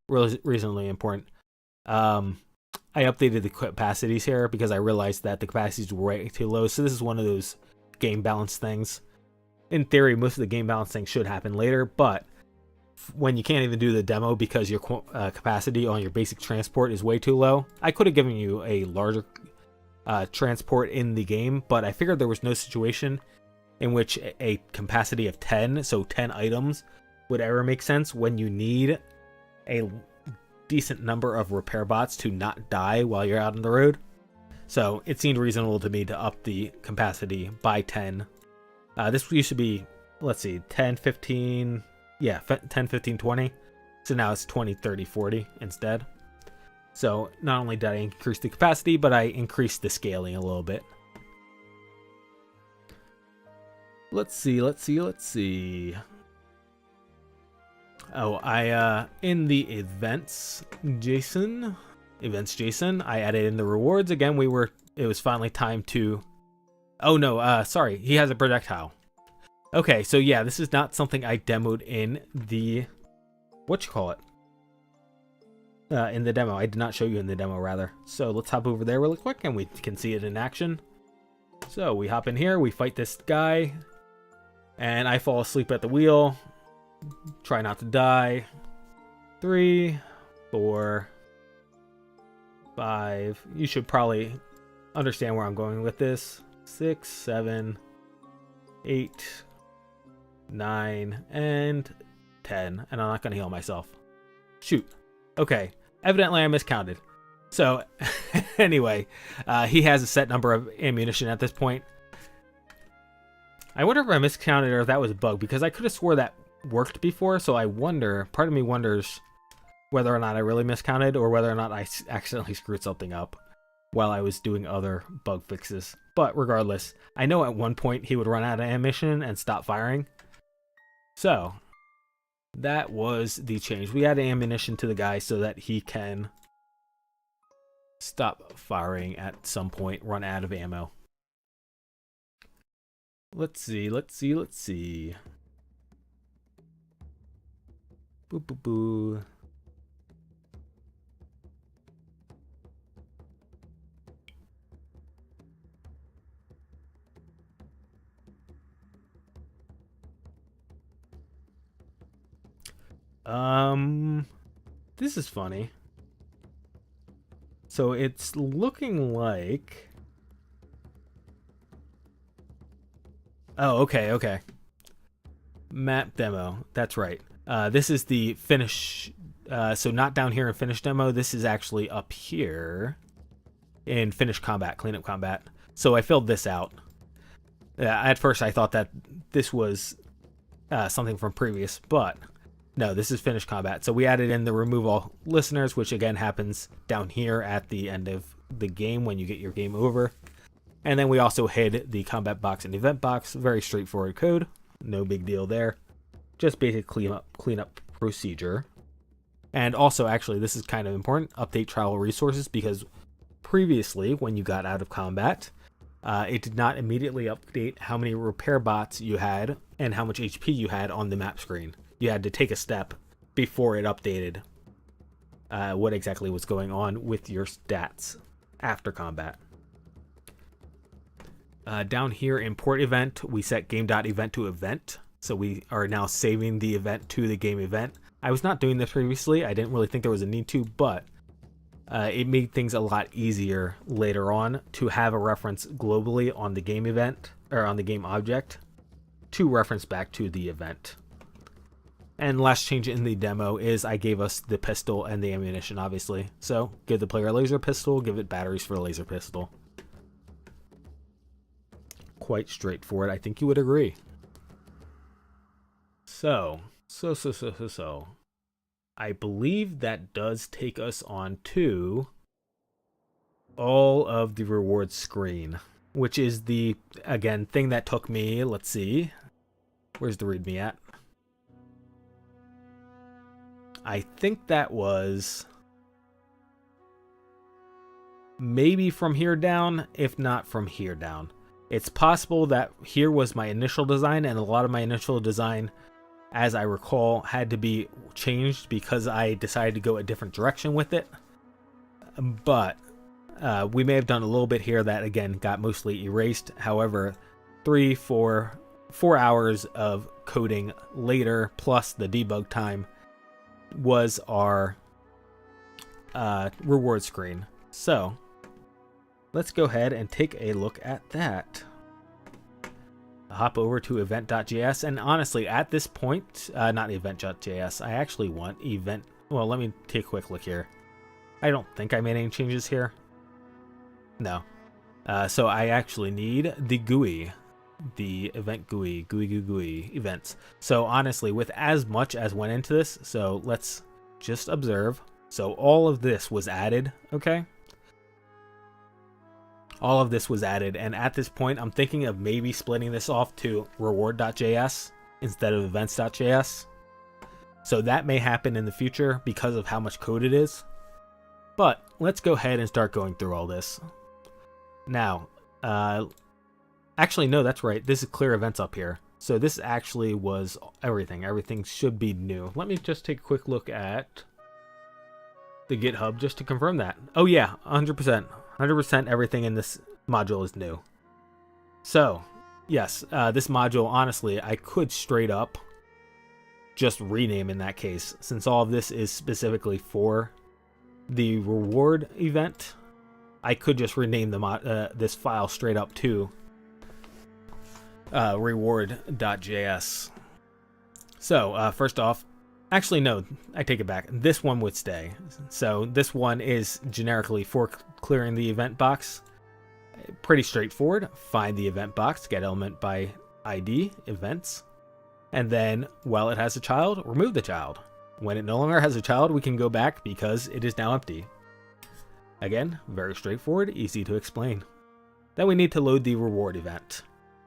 really reasonably important. I updated the capacities here because I realized that the capacities were way too low. So this is one of those game balance things. In theory, most of the game balance things should happen later, but when you can't even do the demo because your capacity on your basic transport is way too low, I could have given you a larger transport in the game, but I figured there was no situation in which a capacity of 10, so 10 items, would ever make sense when you need a decent number of repair bots to not die while you're out on the road. So it seemed reasonable to me to up the capacity by 10. This used to be, let's see, 10, 15... Yeah, 10, 15, 20. So now it's 20, 30, 40 instead. So not only did I increase the capacity, but I increased the scaling a little bit. Let's see. Oh, in the events JSON, I added in the rewards. Again, it was finally time to... Oh no, sorry, he has a projectile. Okay, so yeah, this is not something I demoed in the, in the demo. I did not show you in the demo, rather. So let's hop over there really quick and we can see it in action. So we hop in here, we fight this guy, and I fall asleep at the wheel. Try not to die. 3, 4, 5. You should probably understand where I'm going with this. 6, 7, 8, 9, and 10. And I'm not going to heal myself. Shoot. Okay. Evidently I miscounted. So, anyway, he has a set number of ammunition at this point. I wonder if I miscounted or if that was a bug, because I could have swore that worked before, so I wonder, part of me wonders whether or not I really miscounted or whether or not I accidentally screwed something up while I was doing other bug fixes. But regardless, I know at one point he would run out of ammunition and stop firing. So, that was the change. We added ammunition to the guy so that he can stop firing at some point, run out of ammo. Let's see. Boo boo boo. This is funny. So it's looking like... Oh, okay. Map demo. That's right. This is the finish. So not down here in finish demo. This is actually up here in finish combat, cleanup combat. So I filled this out. At first I thought that this was something from previous, but no, this is finish combat. So we added in the remove all listeners, which again happens down here at the end of the game when you get your game over. And then we also hid the combat box and event box. Very straightforward code. No big deal there. Just basic cleanup procedure. And also, actually, this is kind of important. Update travel resources, because previously, when you got out of combat, it did not immediately update how many repair bots you had and how much HP you had on the map screen. You had to take a step before it updated what exactly was going on with your stats after combat. Down here, import event, we set game.event to event. So we are now saving the event to the game event. I was not doing this previously. I didn't really think there was a need to, but it made things a lot easier later on to have a reference globally on the game event, or on the game object, to reference back to the event. And last change in the demo is I gave us the pistol and the ammunition, obviously. So give the player a laser pistol, give it batteries for the laser pistol. Quite straightforward, I think you would agree. So. I believe that does take us on to all of the rewards screen, which is the, again, thing that took me, let's see, where's the readme at? I think that was maybe from here down, if not from here down. It's possible that here was my initial design, and a lot of my initial design, as I recall, had to be changed because I decided to go a different direction with it. But we may have done a little bit here that, again, got mostly erased. However, 4 hours of coding later, plus the debug time, was our reward screen. So let's go ahead and take a look at that. Hop over to event.js, and honestly, at this point, not event.js, I actually want event. Well, let me take a quick look here. I don't think I made any changes here. No. So I actually need the GUI, the event GUI events. So honestly, with as much as went into this, so let's just observe. So all of this was added, okay? All of this was added, and at this point, I'm thinking of maybe splitting this off to reward.js instead of events.js. So that may happen in the future because of how much code it is. But let's go ahead and start going through all this. Now, actually, no, that's right. This is clear events up here. So this actually was everything. Everything should be new. Let me just take a quick look at the GitHub just to confirm that. Oh yeah, 100%. 100% everything in this module is new. So, yes, this module, honestly, I could straight up just rename in that case, since all of this is specifically for the reward event. I could just rename this file straight up to reward.js. So first off, actually no, I take it back. This one would stay. So this one is generically for clearing the event box. Pretty straightforward. Find the event box, get element by ID, events, and then while it has a child, remove the child. When it no longer has a child, we can go back because it is now empty. Again, very straightforward, easy to explain. Then we need to load the reward event.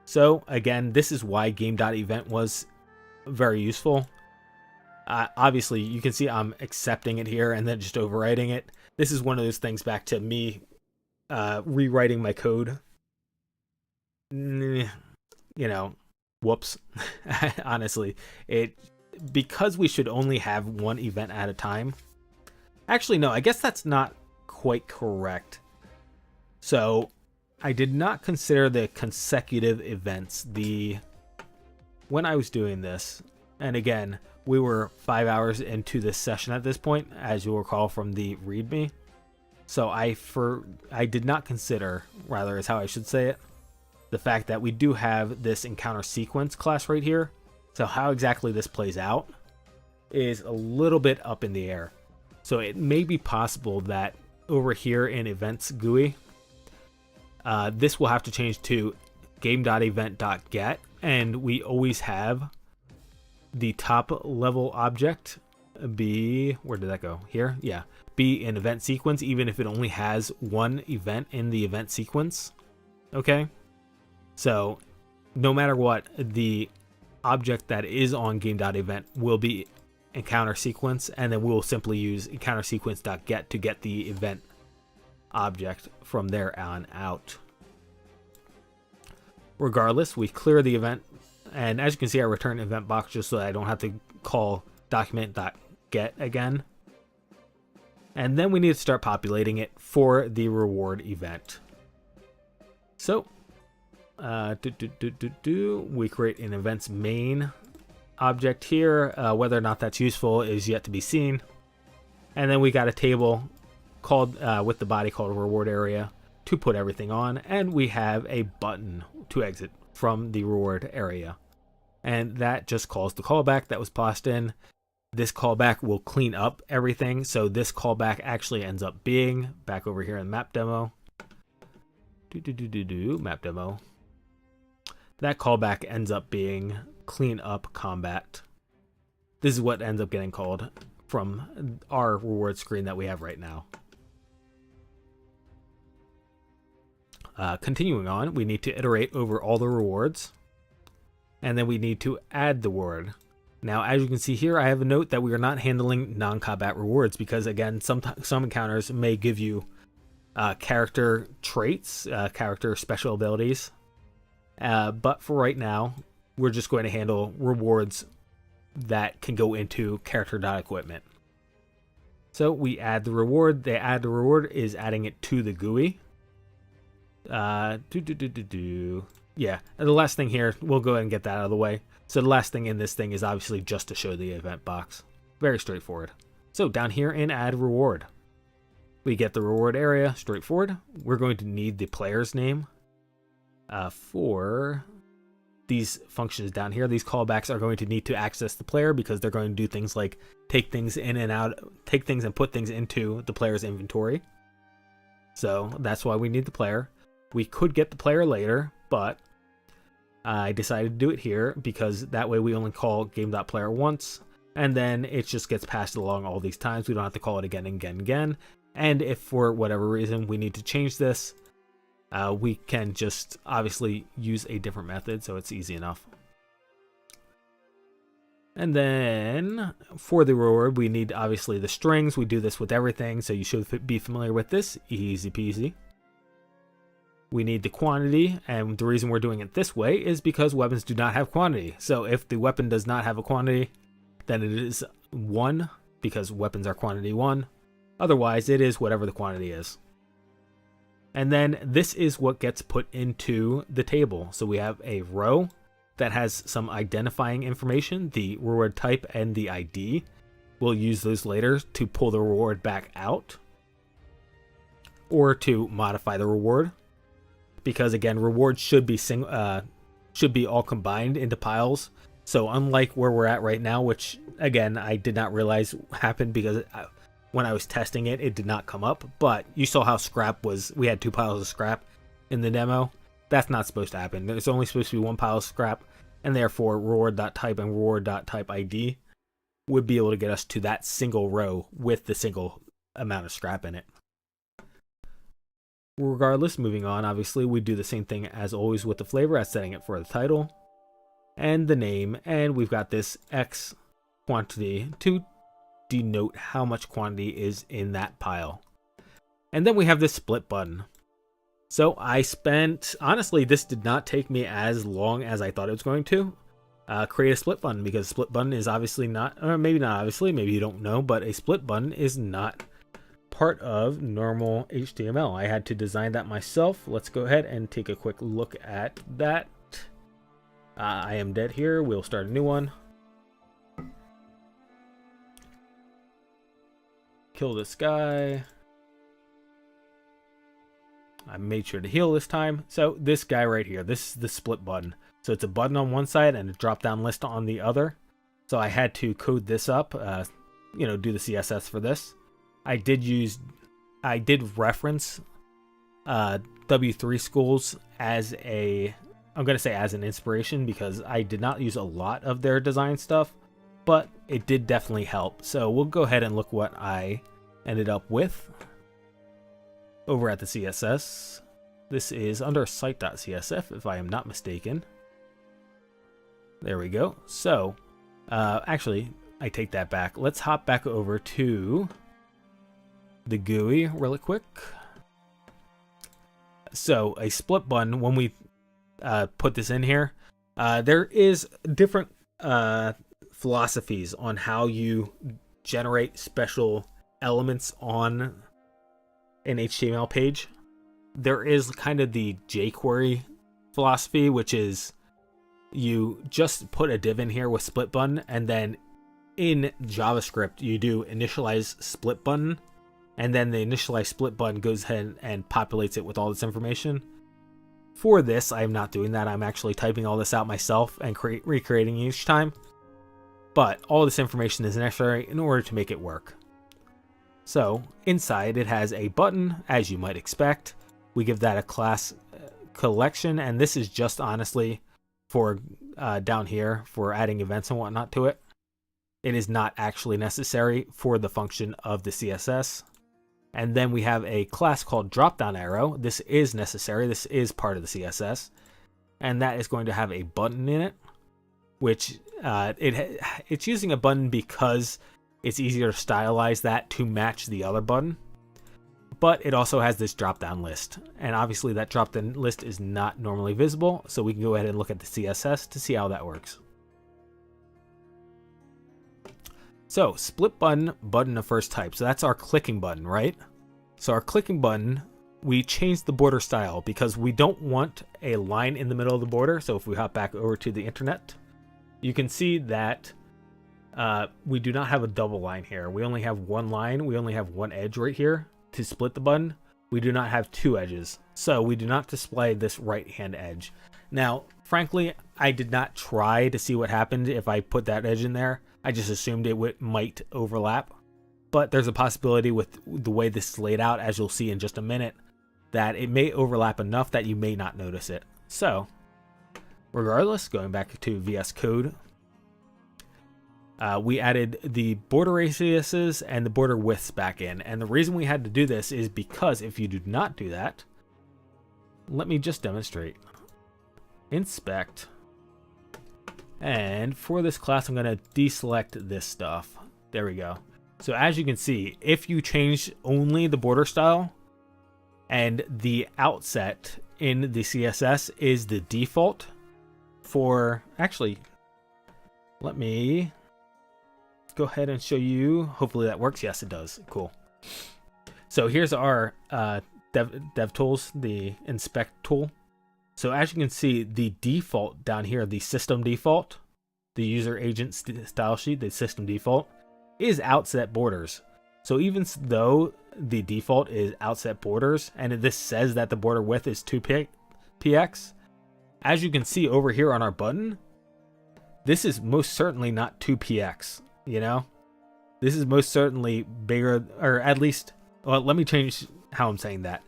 So again, this is why game.event was very useful. Obviously, you can see I'm accepting it here and then just overwriting it. This is one of those things back to me rewriting my code. You know, whoops. Honestly, because we should only have one event at a time. Actually, no, I guess that's not quite correct. So I did not consider the consecutive events. When I was doing this, and again, we were 5 hours into this session at this point, as you'll recall from the README. So I did not consider, rather is how I should say it, the fact that we do have this encounter sequence class right here. So how exactly this plays out is a little bit up in the air. So it may be possible that over here in events GUI, this will have to change to game.event.get, and we always have the top level object be, where did that go? Here? Yeah. Be an event sequence, even if it only has one event in the event sequence. Okay? So no matter what, the object that is on game.event will be encounter sequence, and then we'll simply use encounter sequence.get to get the event object from there on out. Regardless, we clear the event, and as you can see, I return event box just so that I don't have to call document.get again. And then we need to start populating it for the reward event. So we create an events main object here. Whether or not that's useful is yet to be seen. And then we got a table called with the body called reward area to put everything on, and we have a button to exit from the reward area, and that just calls the callback that was passed in. This callback will clean up everything, so this callback actually ends up being back over here in map demo. Map demo. That callback ends up being clean up combat. This is what ends up getting called from our reward screen that we have right now. Continuing on, we need to iterate over all the rewards, and then we need to add the word. Now, as you can see here, I have a note that we are not handling non-combat rewards because, again, some encounters may give you character traits, character special abilities. But for right now, we're just going to handle rewards that can go into character.equipment. So we add the reward. The add the reward is adding it to the GUI. Yeah, and the last thing here, we'll go ahead and get that out of the way. So the last thing in this thing is obviously just to show the event box. Very straightforward. So down here in add reward, we get the reward area, straightforward. We're going to need the player's name for these functions down here. These callbacks are going to need to access the player because they're going to do things like take things in and out, take things and put things into the player's inventory. So that's why we need the player. We could get the player later, but I decided to do it here because that way we only call game.player once, and then it just gets passed along all these times. We don't have to call it again and again and again. And if for whatever reason we need to change this, we can just obviously use a different method, so it's easy enough. And then for the reward, we need obviously the strings. We do this with everything, so you should be familiar with this. Easy peasy. We need the quantity, and the reason we're doing it this way is because weapons do not have quantity. So if the weapon does not have a quantity, then it is 1, because weapons are quantity 1. Otherwise, it is whatever the quantity is. And then this is what gets put into the table. So we have a row that has some identifying information, the reward type and the ID. We'll use those later to pull the reward back out or to modify the reward. Because again, rewards should be all combined into piles. So unlike where we're at right now, which again, I did not realize happened because when I was testing it, it did not come up. But you saw how scrap was, we had 2 piles of scrap in the demo. That's not supposed to happen. There's only supposed to be 1 pile of scrap, and therefore reward.type and reward.type ID would be able to get us to that single row with the single amount of scrap in it. Regardless, moving on, obviously we do the same thing as always with the flavor as setting it for the title and the name, and we've got this X quantity to denote how much quantity is in that pile. And then we have this split button. So I spent, honestly, this did not take me as long as I thought it was going to create a split button, because split button is obviously not, or maybe not obviously, maybe you don't know, but a split button is not part of normal HTML. I had to design that myself. Let's go ahead and take a quick look at that. I am dead here. We'll start a new one. Kill this guy. I made sure to heal this time. So this guy right here, this is the split button. So it's a button on one side and a drop down list on the other. So I had to code this up, do the CSS for this. I did reference W3 Schools as I'm going to say as an inspiration, because I did not use a lot of their design stuff, but it did definitely help. So we'll go ahead and look what I ended up with over at the CSS. This is under site.csf, if I am not mistaken. There we go. So, actually, I take that back. Let's hop back over to the GUI really quick. So, a split button, when we put this in here, there is different philosophies on how you generate special elements on an HTML page. There is kind of the jQuery philosophy, which is you just put a div in here with split button, and then in JavaScript you do initialize split button, and then the initialize split button goes ahead and populates it with all this information. For this, I'm not doing that. I'm actually typing all this out myself and recreating each time. But all this information is necessary in order to make it work. So inside it has a button, as you might expect. We give that a class collection, and this is just honestly for down here for adding events and whatnot to it. It is not actually necessary for the function of the CSS. And then we have a class called dropdown arrow. This is necessary. This is part of the CSS, and that is going to have a button in it, which it's using a button because it's easier to stylize that to match the other button. But it also has this drop-down list, and obviously that drop-down list is not normally visible, so we can go ahead and look at the CSS to see how that works. So, split button, button of first type. So that's our clicking button, right? So our clicking button, we changed the border style because we don't want a line in the middle of the border. So if we hop back over to the internet, you can see that we do not have a double line here. We only have one line. We only have one edge right here to split the button. We do not have two edges. So we do not display this right-hand edge. Now, frankly, I did not try to see what happened if I put that edge in there. I just assumed it might overlap. But there's a possibility with the way this is laid out, as you'll see in just a minute, that it may overlap enough that you may not notice it. So, regardless, going back to VS Code, we added the border radiuses and the border widths back in. And the reason we had to do this is because if you do not do that, let me just demonstrate. Inspect. And for this class, I'm going to deselect this stuff. There we go. So as you can see, if you change only the border style and the outset in the CSS is the default for, actually, let me go ahead and show you. Hopefully that works. Yes, it does. Cool. So here's our dev tools, the inspect tool. So as you can see, the default down here, the system default, the user agent style sheet, the system default is outset borders. So even though the default is outset borders, and this says that the border width is 2px, as you can see over here on our button, this is most certainly not 2px, you know? This is most certainly bigger, or at least, well, let me change how I'm saying that.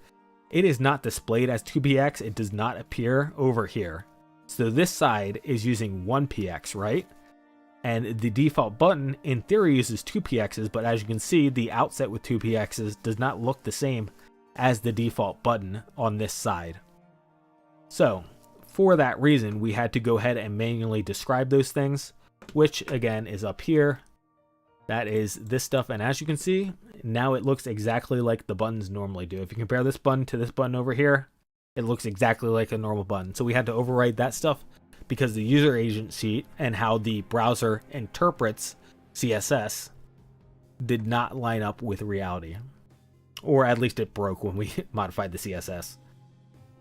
It is not displayed as 2px. It does not appear over here. So this side is using 1px, right? And the default button in theory uses 2px's, but as you can see, the outset with 2px's does not look the same as the default button on this side. So for that reason, we had to go ahead and manually describe those things, which again is up here. That is this stuff, and as you can see, now it looks exactly like the buttons normally do. If you compare this button to this button over here, it looks exactly like a normal button. So we had to override that stuff because the user agent sheet and how the browser interprets CSS did not line up with reality. Or at least it broke when we modified the CSS.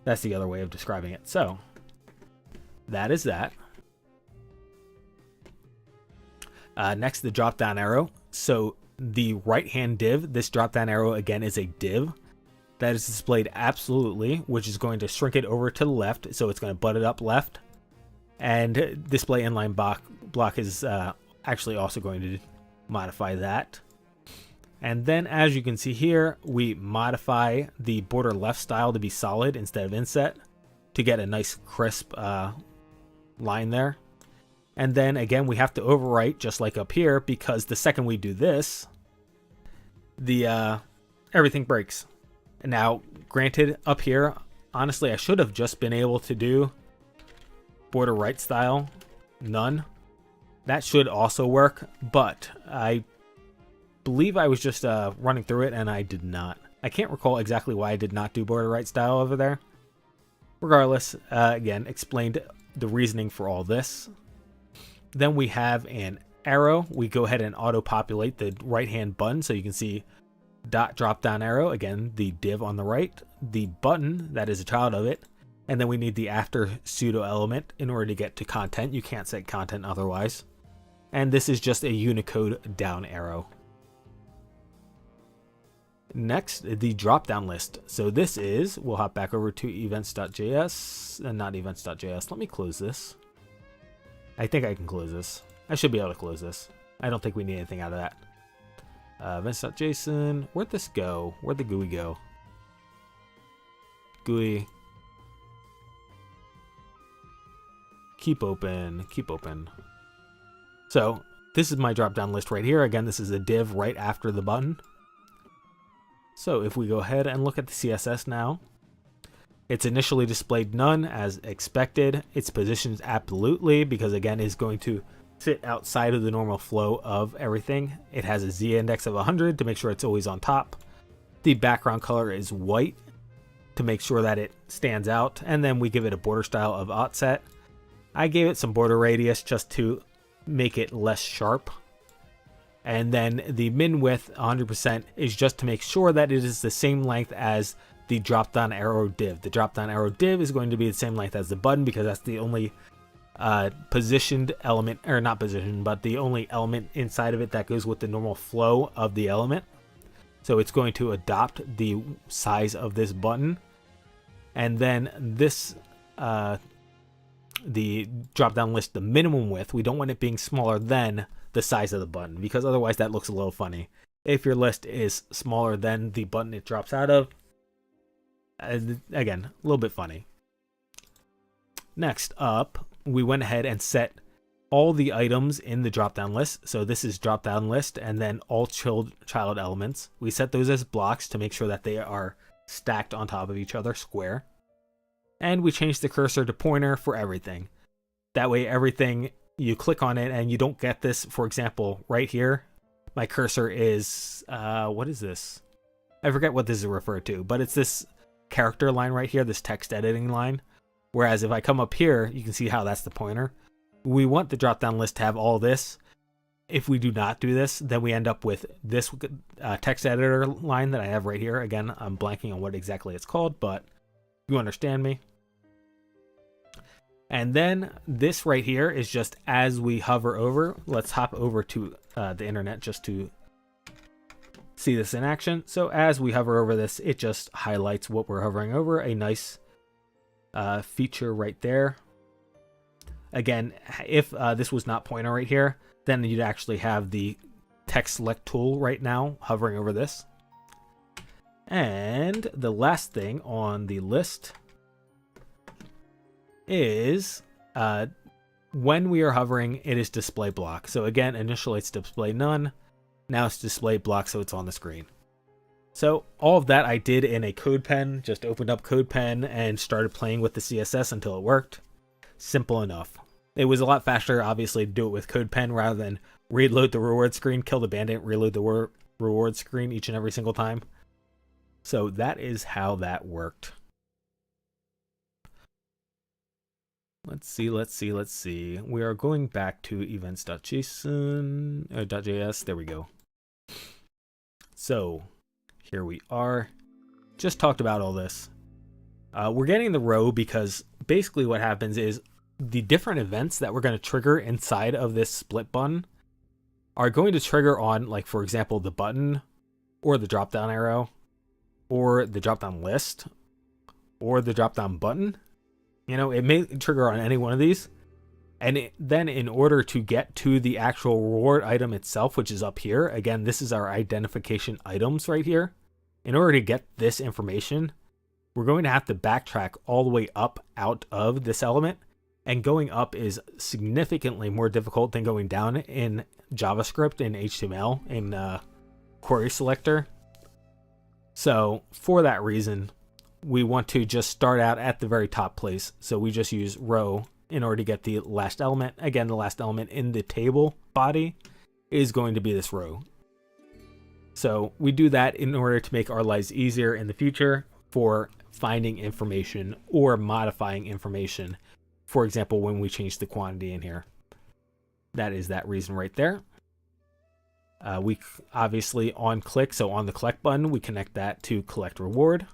That's the other way of describing it. So that is that. Next, the drop down arrow. So the right hand div, this drop down arrow again is a div that is displayed absolutely, which is going to shrink it over to the left. So it's going to butt it up left, and display inline block is actually also going to modify that. And then as you can see here, we modify the border left style to be solid instead of inset to get a nice crisp line there. And then again, we have to overwrite just like up here, because the second we do this, the everything breaks. And now, granted, up here, honestly, I should have just been able to do border right style, none. That should also work, but I believe I was just running through it and I did not. I can't recall exactly why I did not do border right style over there. Regardless, again, explained the reasoning for all this. Then we have an arrow. We go ahead and auto-populate the right-hand button so you can see dot drop-down arrow. Again, the div on the right, the button that is a child of it, and then we need the after pseudo element in order to get to content. You can't set content otherwise. And this is just a Unicode down arrow. Next, the drop-down list. So this is, we'll hop back over to events.js, and not events.js. Let me close this. I think I can close this. I should be able to close this. I don't think we need anything out of that. Events.json. Where'd this go? Where'd the GUI go? GUI. Keep open. Keep open. So this is my drop-down list right here. Again, this is a div right after the button. So if we go ahead and look at the CSS now, it's initially displayed none as expected. Its positions absolutely, because again, is going to sit outside of the normal flow of everything. It has a Z index of 100 to make sure it's always on top. The background color is white to make sure that it stands out. And then we give it a border style of offset. I gave it some border radius just to make it less sharp. And then the min width 100% is just to make sure that it is the same length as the drop down arrow div. The drop down arrow div is going to be the same length as the button, because that's the only positioned element, or not positioned, but the only element inside of it that goes with the normal flow of the element. So it's going to adopt the size of this button. And then this, the drop down list, the minimum width, we don't want it being smaller than the size of the button, because otherwise that looks a little funny. If your list is smaller than the button it drops out of, again, a little bit funny. Next up, we went ahead and set all the items in the drop-down list. So this is drop-down list, and then all child elements. We set those as blocks to make sure that they are stacked on top of each other, square. And we changed the cursor to pointer for everything. That way everything, you click on it and you don't get this. For example, right here, my cursor is, what is this? I forget what this is referred to, but it's this character line right here, this text editing line. Whereas if I come up here, you can see how that's the pointer. We want the drop down list to have all this. If we do not do this, then we end up with this text editor line that I have right here. Again, I'm blanking on what exactly it's called, but you understand me. And then this right here is just as we hover over. Let's hop over to the internet just to see this in action. So as we hover over this, it just highlights what we're hovering over. A nice feature right there. Again, if this was not pointer right here, then you'd actually have the text select tool right now hovering over this. And the last thing on the list is when we are hovering, it is display block. So again, initially it's display none. Now it's display block, so it's on the screen. So all of that I did in a CodePen, just opened up CodePen and started playing with the CSS until it worked. Simple enough. It was a lot faster, obviously, to do it with CodePen rather than reload the reward screen, kill the bandit, reload the reward screen each and every single time. So that is how that worked. Let's see. We are going back to events.json.js. There we go. So here we are. Just talked about all this. We're getting the row because basically what happens is the different events that we're going to trigger inside of this split button are going to trigger on, like, for example, the button or the drop down arrow or the drop down list or the drop down button. You know, it may trigger on any one of these. And then in order to get to the actual reward item itself, which is up here, again, this is our identification items right here. In order to get this information, we're going to have to backtrack all the way up out of this element. And going up is significantly more difficult than going down in JavaScript and HTML in query selector. So for that reason, we want to just start out at the very top place. So we just use row in order to get the last element. Again, the last element in the table body is going to be this row. So we do that in order to make our lives easier in the future for finding information or modifying information. For example, when we change the quantity in here. That is that reason right there. We obviously on click, so on the collect button, we connect that to collect reward.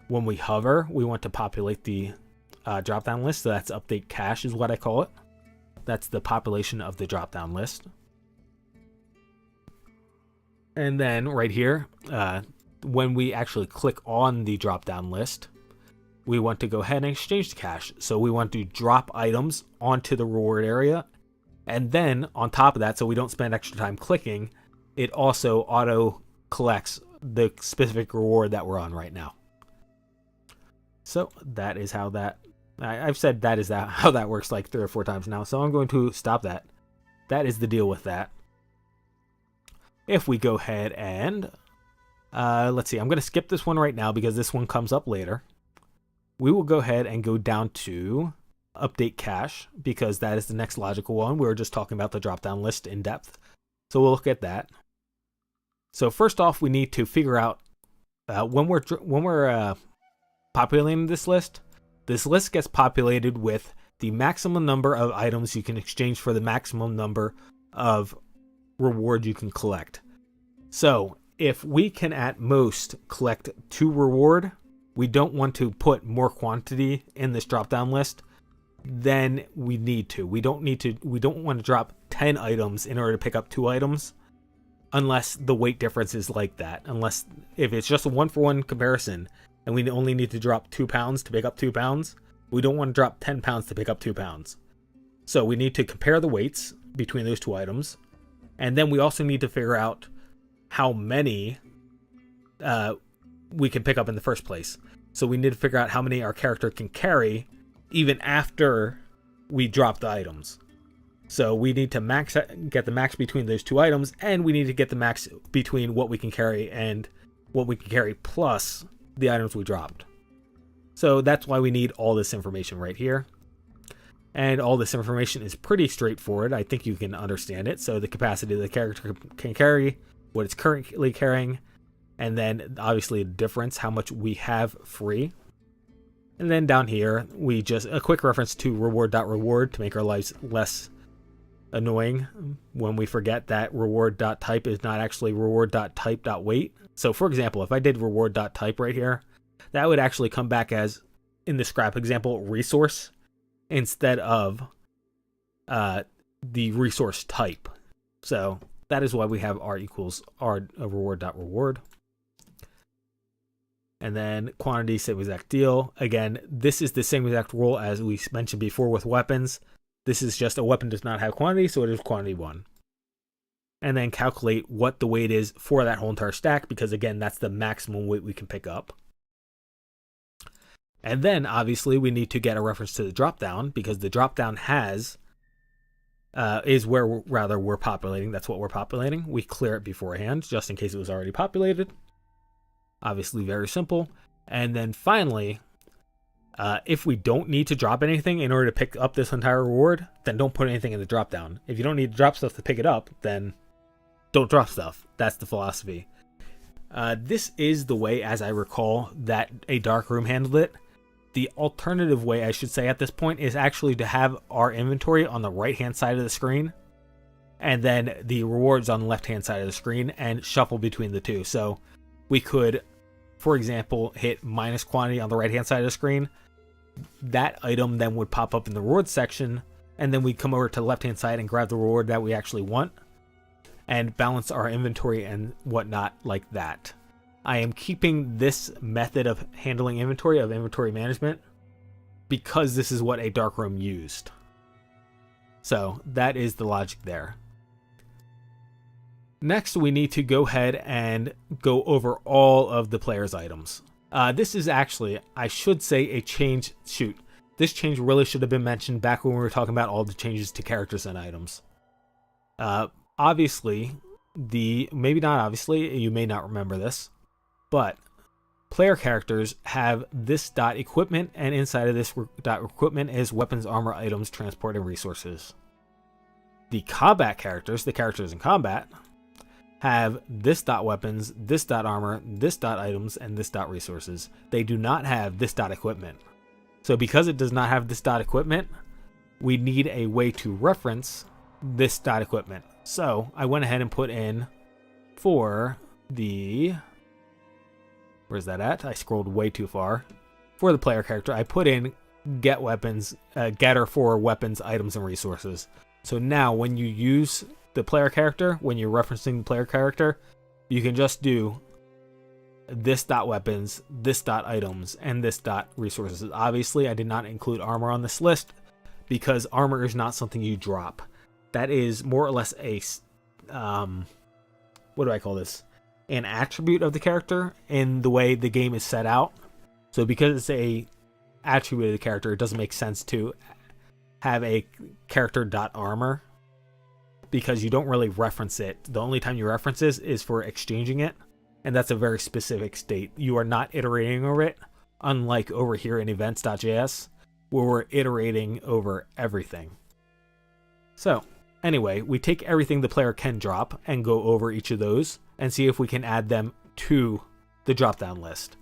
When we hover, we want to populate the drop-down list. So that's update cache is what I call it. That's the population of the drop-down list. And then right here, when we actually click on the drop-down list, we want to go ahead and exchange the cache. So we want to drop items onto the reward area. And then on top of that, so we don't spend extra time clicking, it also auto collects the specific reward that we're on right now. So that is how that, I've said that is how that works like 3 or 4 times now. So I'm going to stop that. That is the deal with that. If we go ahead and, let's see, I'm going to skip this one right now because this one comes up later. We will go ahead and go down to update cache because that is the next logical one. We were just talking about the drop-down list in depth. So we'll look at that. So first off, we need to figure out when we're populating this list gets populated with the maximum number of items you can exchange for the maximum number of reward you can collect. So if we can at most collect 2 reward, we don't want to put more quantity in this drop-down list than we need to. We don't want to drop 10 items in order to pick up 2 items unless the weight difference is like that. Unless if it's just a 1-for-1 comparison and we only need to drop 2 pounds to pick up 2 pounds, we don't want to drop 10 pounds to pick up 2 pounds. So we need to compare the weights between those 2 items. And then we also need to figure out how many we can pick up in the first place. So we need to figure out how many our character can carry even after we drop the items. So we need to get the max between those 2 items, and we need to get the max between what we can carry and what we can carry plus the items we dropped. So that's why we need all this information right here. And all this information is pretty straightforward. I think you can understand it. So the capacity the character can carry, what it's currently carrying, and then obviously the difference, how much we have free. And then down here, we just a quick reference to reward.reward to make our lives less annoying when we forget that reward.type is not actually reward.type.weight. So for example, if I did reward.type right here, that would actually come back as, in the scrap example, resource instead of the resource type. So that is why we have r equals r reward.reward. And then quantity, same exact deal. Again, this is the same exact rule as we mentioned before with weapons. This is just a weapon does not have quantity, so it is quantity 1. And then calculate what the weight is for that whole entire stack, because again, that's the maximum weight we can pick up. And then obviously we need to get a reference to the dropdown, because the dropdown is where we're populating. That's what we're populating. We clear it beforehand just in case it was already populated. Obviously very simple. And then finally, if we don't need to drop anything in order to pick up this entire reward, then don't put anything in the dropdown. If you don't need to drop stuff to pick it up, then don't drop stuff. That's the philosophy. This is the way, as I recall, that a dark room handled it. The alternative way, I should say, at this point is actually to have our inventory on the right-hand side of the screen, and then the rewards on the left-hand side of the screen, and shuffle between the two. So we could, for example, hit minus quantity on the right-hand side of the screen. That item then would pop up in the reward section, and then we'd come over to the left-hand side and grab the reward that we actually want, and balance our inventory and whatnot like that. I am keeping this method of handling inventory, of inventory management, because this is what a darkroom used. So that is the logic there. Next, we need to go ahead and go over all of the player's items. This is actually, I should say, a change. Shoot, this change really should have been mentioned back when we were talking about all the changes to characters and items. Obviously, maybe not obviously, you may not remember this, but player characters have this dot equipment, and inside of this dot equipment is weapons, armor, items, transport, and resources. The combat characters, the characters in combat, have this dot weapons, this dot armor, this dot items, and this dot resources. They do not have this dot equipment. So because it does not have this dot equipment, we need a way to reference this dot equipment. So I went ahead and put in for the... Where's that at? I scrolled way too far. For the player character, I put in get weapons, getter for weapons, items, and resources. So now when you use the player character, when you're referencing the player character, you can just do this dot weapons, this dot items, and this dot resources. Obviously, I did not include armor on this list because armor is not something you drop. That is more or less a, what do I call this? An attribute of the character in the way the game is set out. So because it's a attribute of the character, it doesn't make sense to have a character dot armor, because you don't really reference it. The only time you reference it is for exchanging it, and that's a very specific state. You are not iterating over it, unlike over here in events.js, where we're iterating over everything. So anyway, we take everything the player can drop and go over each of those and see if we can add them to the drop-down list.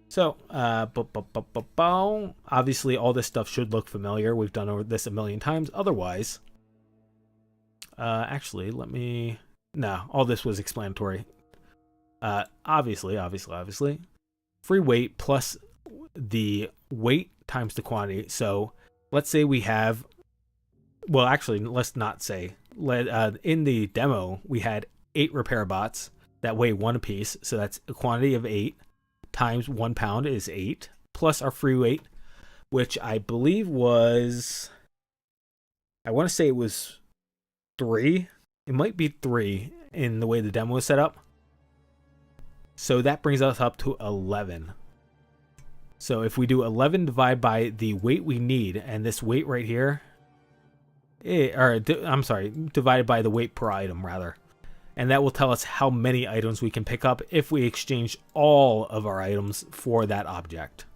So, obviously all this stuff should look familiar. We've done over this a million times. Otherwise, actually, no, all this was explanatory. Obviously, free weight plus the weight times the quantity. So let's say we have, well, actually, let's not say, in the demo, we had 8 repair bots that weigh 1 apiece. So that's a quantity of 8 times 1 pound is 8, plus our free weight, which I believe was, I want to say it was 3. It might be 3 in the way the demo is set up. So that brings us up to 11. So if we do 11 divided by the weight we need, and this weight right here, divided by the weight per item, rather. And that will tell us how many items we can pick up if we exchange all of our items for that object.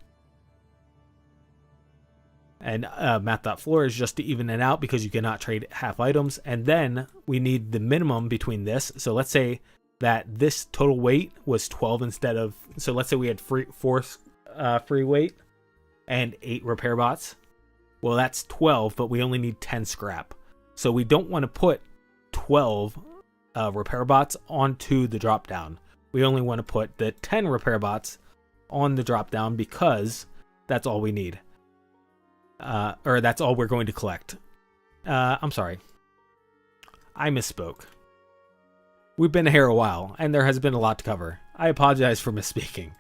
And math.floor is just to even it out, because you cannot trade half items. And then we need the minimum between this. So let's say that this total weight was 12 instead of, so let's say we had 4 free weight and 8 repair bots. Well, that's 12, but we only need 10 scrap. So we don't want to put 12 repair bots onto the drop down. We only want to put the 10 repair bots on the drop down, because that's all we need. Or that's all we're going to collect. I'm sorry. I misspoke. We've been here a while, and there has been a lot to cover. I apologize for misspeaking.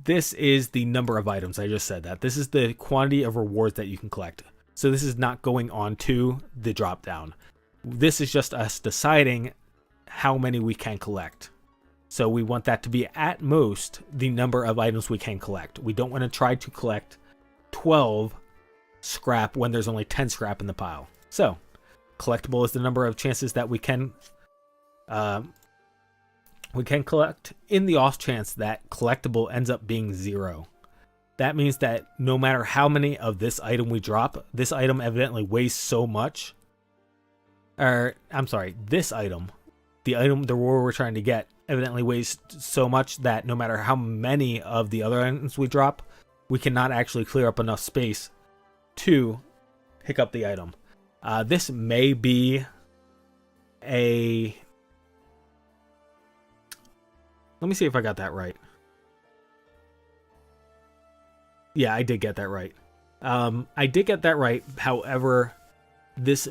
this is the number of items. I just said that. This is the quantity of rewards that you can collect. So this is not going on to the drop down. This is just us deciding how many we can collect. So we want that to be at most the number of items we can collect. We don't want to try to collect 12 scrap when there's only 10 scrap in the pile. So collectible is the number of chances that we can collect. In the off chance that collectible ends up being 0, that means that no matter how many of this item we drop, this item evidently weighs so much. Or I'm sorry, this item, the reward we're trying to get, evidently weighs so much that no matter how many of the other items we drop, we cannot actually clear up enough space to pick up the item. This may be a... Let me see if I got that right. Yeah, I did get that right. I did get that right. However, this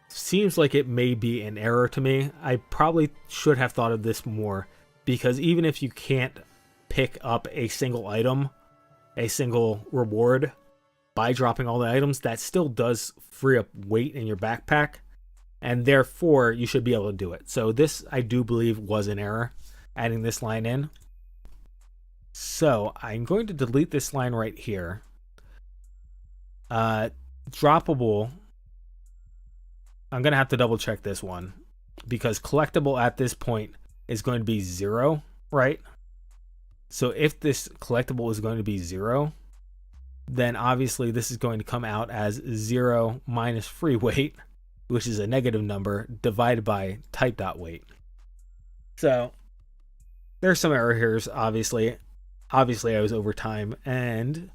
seems like it may be an error to me. I probably should have thought of this more, because even if you can't pick up a single item, a single reward by dropping all the items, that still does free up weight in your backpack, and therefore you should be able to do it. So this, I do believe, was an error, adding this line in. So I'm going to delete this line right here. Droppable, I'm going to have to double check this one, because collectible at this point is going to be 0, right? So if this collectible is going to be 0, then obviously this is going to come out as 0 minus free weight, which is a negative number, divided by type.weight. So there's some error here, obviously. Obviously I was over time and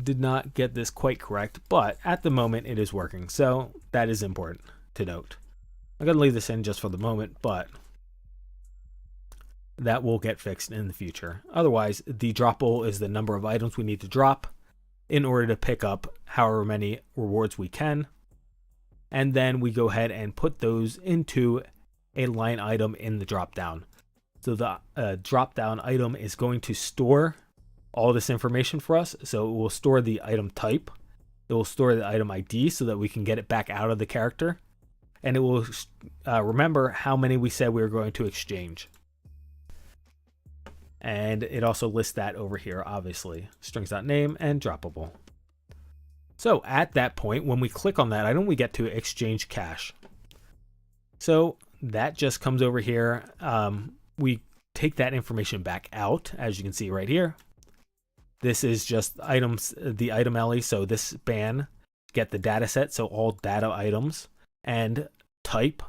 did not get this quite correct, but at the moment it is working, so that is important to note. I'm going to leave this in just for the moment, but that will get fixed in the future. Otherwise, the droppable is the number of items we need to drop in order to pick up however many rewards we can, and then we go ahead and put those into a line item in the drop down. So the drop down item is going to store all this information for us. So it will store the item type, it will store the item ID so that we can get it back out of the character, and it will remember how many we said we were going to exchange. And it also lists that over here, obviously, strings.name and droppable. So at that point, when we click on that item, we get to exchange cash. So that just comes over here. We take that information back out, as you can see right here. This is just items, the item LE. So this span, get the data set, so all data items, and type,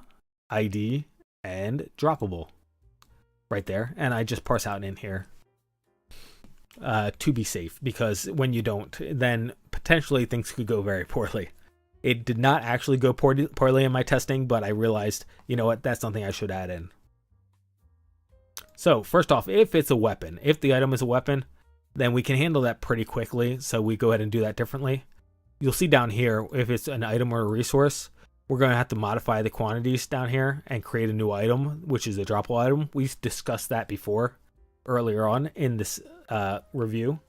ID, and droppable right there. And I just parse out in here to be safe, because when you don't, then potentially things could go very poorly. It did not actually go poorly in my testing, but I realized, you know what, that's something I should add in. So first off, if it's a weapon, if the item is a weapon, then we can handle that pretty quickly. So we go ahead and do that differently. You'll see down here, if it's an item or a resource, we're going to have to modify the quantities down here and create a new item, which is a droppable item. We've discussed that before earlier on in this review.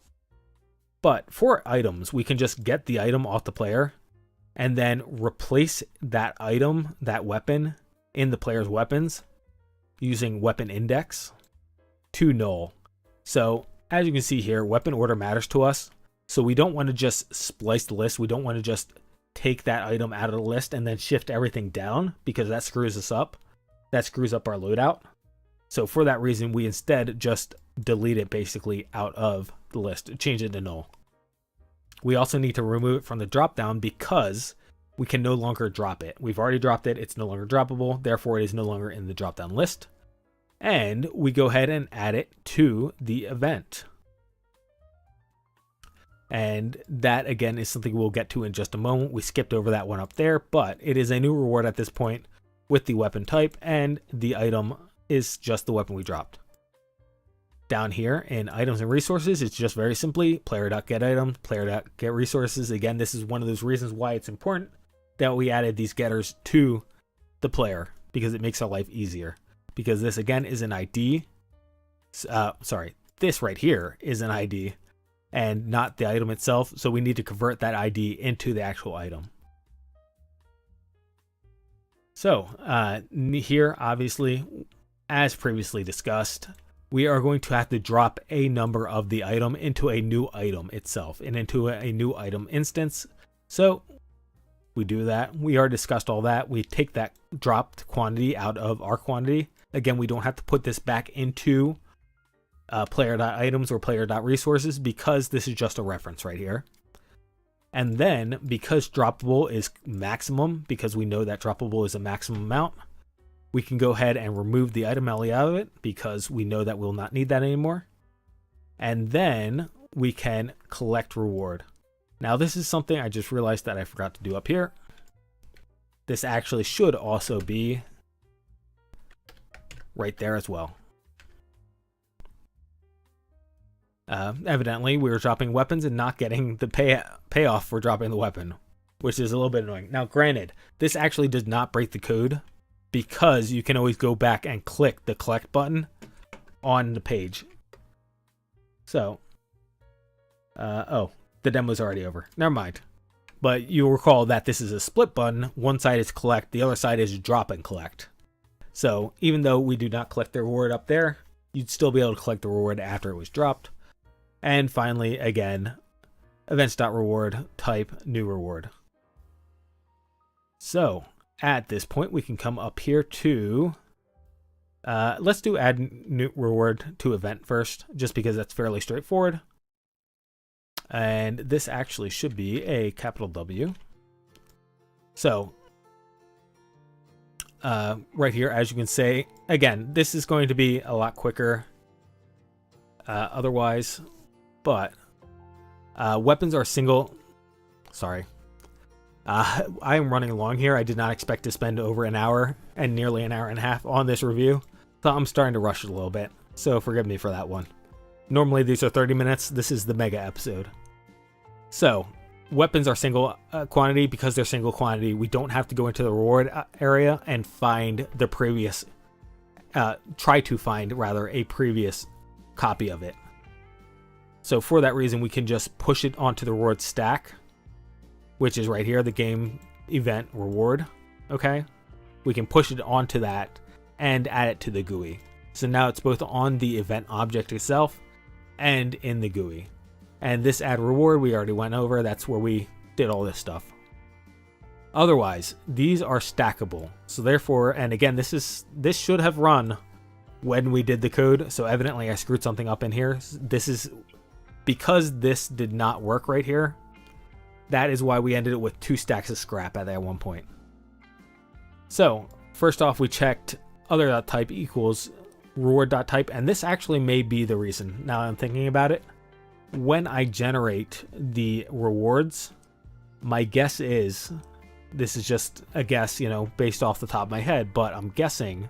But for items, we can just get the item off the player and then replace that item, that weapon, in the player's weapons using weapon index to null. So as you can see here, weapon order matters to us. So we don't want to just splice the list. We don't want to just take that item out of the list and then shift everything down, because that screws us up. That screws up our loadout. So for that reason, we instead just delete it basically out of the list, change it to null. We also need to remove it from the dropdown because we can no longer drop it. We've already dropped it. It's no longer droppable. Therefore, it is no longer in the dropdown list. And we go ahead and add it to the event. And that, again, is something we'll get to in just a moment. We skipped over that one up there, but it is a new reward at this point with the weapon type, and the item is just the weapon we dropped. Down here in items and resources, it's just very simply player.getItem, player.getResources. Again, this is one of those reasons why it's important that we added these getters to the player, because it makes our life easier. Because this, again, is an ID. this right here is an ID and not the item itself. So we need to convert that ID into the actual item. So here, obviously, as previously discussed, we are going to have to drop a number of the item into a new item itself and into a new item instance. So we do that. We already discussed all that. We take that dropped quantity out of our quantity. Again, we don't have to put this back into player.items or player.resources because this is just a reference right here. And then because droppable is maximum, because we know that droppable is a maximum amount, we can go ahead and remove the item element out of it because we know that we'll not need that anymore. And then we can collect reward. Now this is something I just realized that I forgot to do up here. This actually should also be right there as well. Evidently, we were dropping weapons and not getting the payoff for dropping the weapon, which is a little bit annoying. Now, granted, this actually does not break the code because you can always go back and click the collect button on the page. So, oh, the demo's already over. Never mind. But you'll recall that this is a split button. One side is collect, the other side is drop and collect. So, even though we do not collect the reward up there, you'd still be able to collect the reward after it was dropped. And finally, again, events.reward type new reward. So at this point, we can come up here to, let's do add new reward to event first, just because that's fairly straightforward. And this actually should be a capital W. So right here, as you can say, again, this is going to be a lot quicker otherwise. But weapons are single. Sorry. I am running long here. I did not expect to spend over an hour and nearly an hour and a half on this review. So I'm starting to rush it a little bit. So forgive me for that one. Normally these are 30 minutes. This is the mega episode. So weapons are single quantity. Because they're single quantity, we don't have to go into the reward area and find the previous, try to find rather a previous copy of it. So for that reason, we can just push it onto the reward stack, which is right here, the game event reward. Okay. We can push it onto that and add it to the GUI. So now it's both on the event object itself and in the GUI. And this add reward, we already went over. That's where we did all this stuff. Otherwise, these are stackable. So therefore, and again, this should have run when we did the code. So evidently I screwed something up in here. This is because this did not work right here. That is why we ended it with 2 stacks of scrap at that one point. So first off, we checked other.type equals reward.type, and this actually may be the reason. Now I'm thinking about it. When I generate the rewards, my guess is, this is just a guess, you know, based off the top of my head, but I'm guessing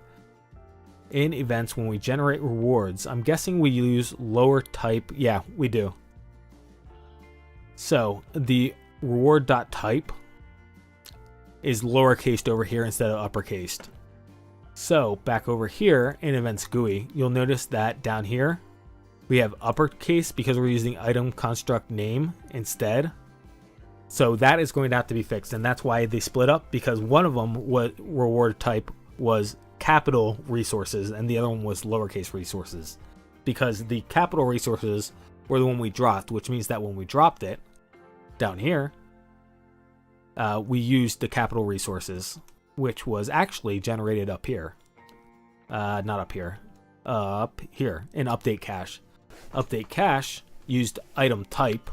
in events when we generate rewards, I'm guessing we use lower type. Yeah, we do. So the reward.type is lowercased over here instead of uppercased. So back over here in events GUI, you'll notice that down here we have uppercase because we're using item construct name instead. So that is going to have to be fixed, and that's why they split up, because one of them, what reward type was capital resources and the other one was lowercase resources, because the capital resources were the one we dropped, which means that when we dropped it down here, we used the capital resources, which was actually generated up here. Not up here. Up here in update cache. Update cache used item type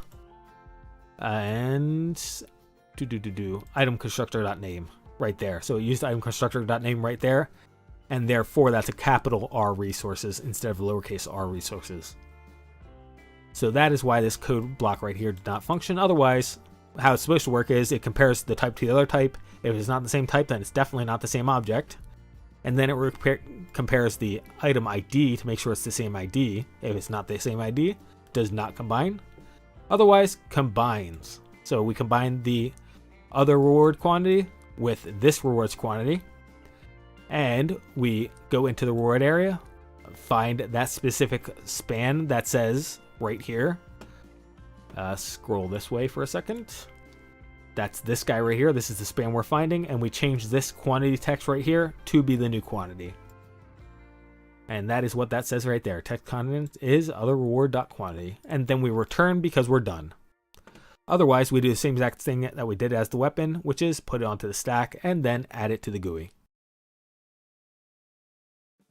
and item constructor.name right there. So it used item constructor.name right there, and therefore that's a capital R resources instead of lowercase r resources. So that is why this code block right here did not function. Otherwise, how it's supposed to work is it compares the type to the other type. If it's not the same type, then it's definitely not the same object. And then it compares the item ID to make sure it's the same ID. If it's not the same ID, it does not combine. Otherwise, combines. So we combine the other reward quantity with this rewards quantity, and we go into the reward area, find that specific span that says right here. Scroll this way for a second. That's this guy right here. This is the span we're finding, and we change this quantity text right here to be the new quantity. And that is what that says right there. Text content is other reward.quantity. And then we return because we're done. Otherwise, we do the same exact thing that we did as the weapon, which is put it onto the stack and then add it to the GUI.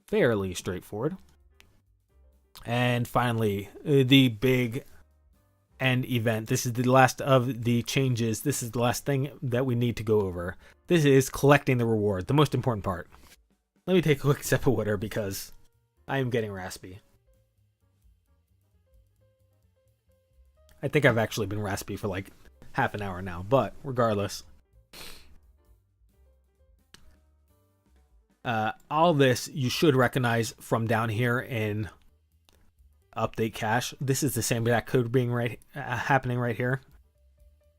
Fairly straightforward. And finally, the big end event. This is the last of the changes. This is the last thing that we need to go over. This is collecting the reward, the most important part. Let me take a quick sip of water because I am getting raspy. I think I've actually been raspy for like half an hour now, but regardless. All this you should recognize from down here in update cache. This is the same exact code being happening right here.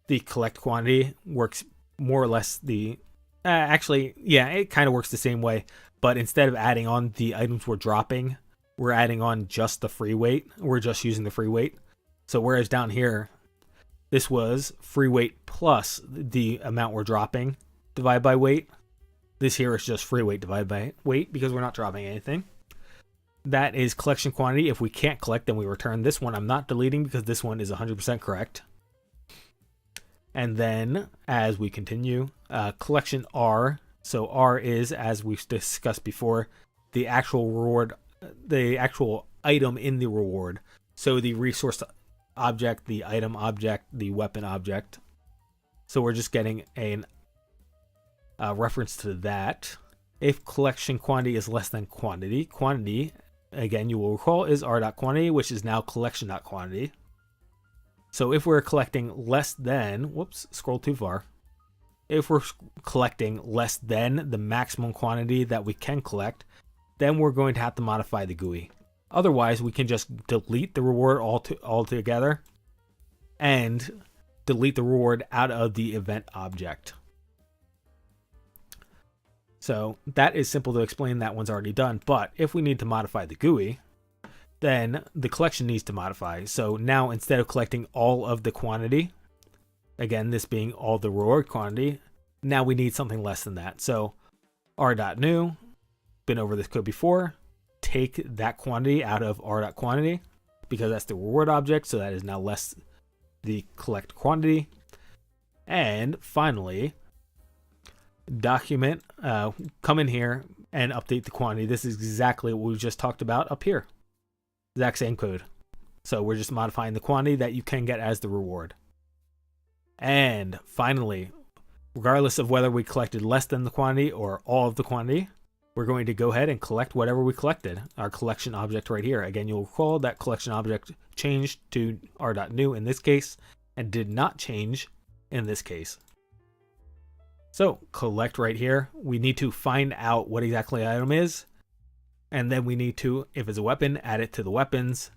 The collect quantity works more or less the... actually, yeah, it kind of works the same way, but instead of adding on the items we're dropping, we're adding on just the free weight. We're just using the free weight. So whereas down here, this was free weight plus the amount we're dropping divided by weight. This here is just free weight divided by weight because we're not dropping anything. That is collection quantity. If we can't collect, then we return. This one I'm not deleting because this one is 100% correct. And then as we continue, collection R. So R is, as we've discussed before, the actual reward, the actual item in the reward. So the resource object, the item object, the weapon object. So we're just getting a reference to that. If collection quantity is less than quantity, quantity, again, you will recall, is r.quantity, which is now collection.quantity. So if we're collecting less than, whoops, scroll too far. If we're collecting less than the maximum quantity that we can collect, then we're going to have to modify the GUI. Otherwise, we can just delete the reward altogether and delete the reward out of the event object. So that is simple to explain. That one's already done. But if we need to modify the GUI, then the collection needs to modify. So now instead of collecting all of the quantity, again, this being all the reward quantity, now we need something less than that. So r.new, been over this code before, take that quantity out of r.quantity because that's the reward object. So that is now less the collect quantity. And finally, document, come in here and update the quantity. This is exactly what we just talked about up here. Exact same code. So we're just modifying the quantity that you can get as the reward. And finally, regardless of whether we collected less than the quantity or all of the quantity, we're going to go ahead and collect whatever we collected. Our collection object right here. Again, you'll recall that collection object changed to r.new in this case and did not change in this case. So collect right here. We need to find out what exactly the item is. And then we need to, if it's a weapon, add it to the weapons.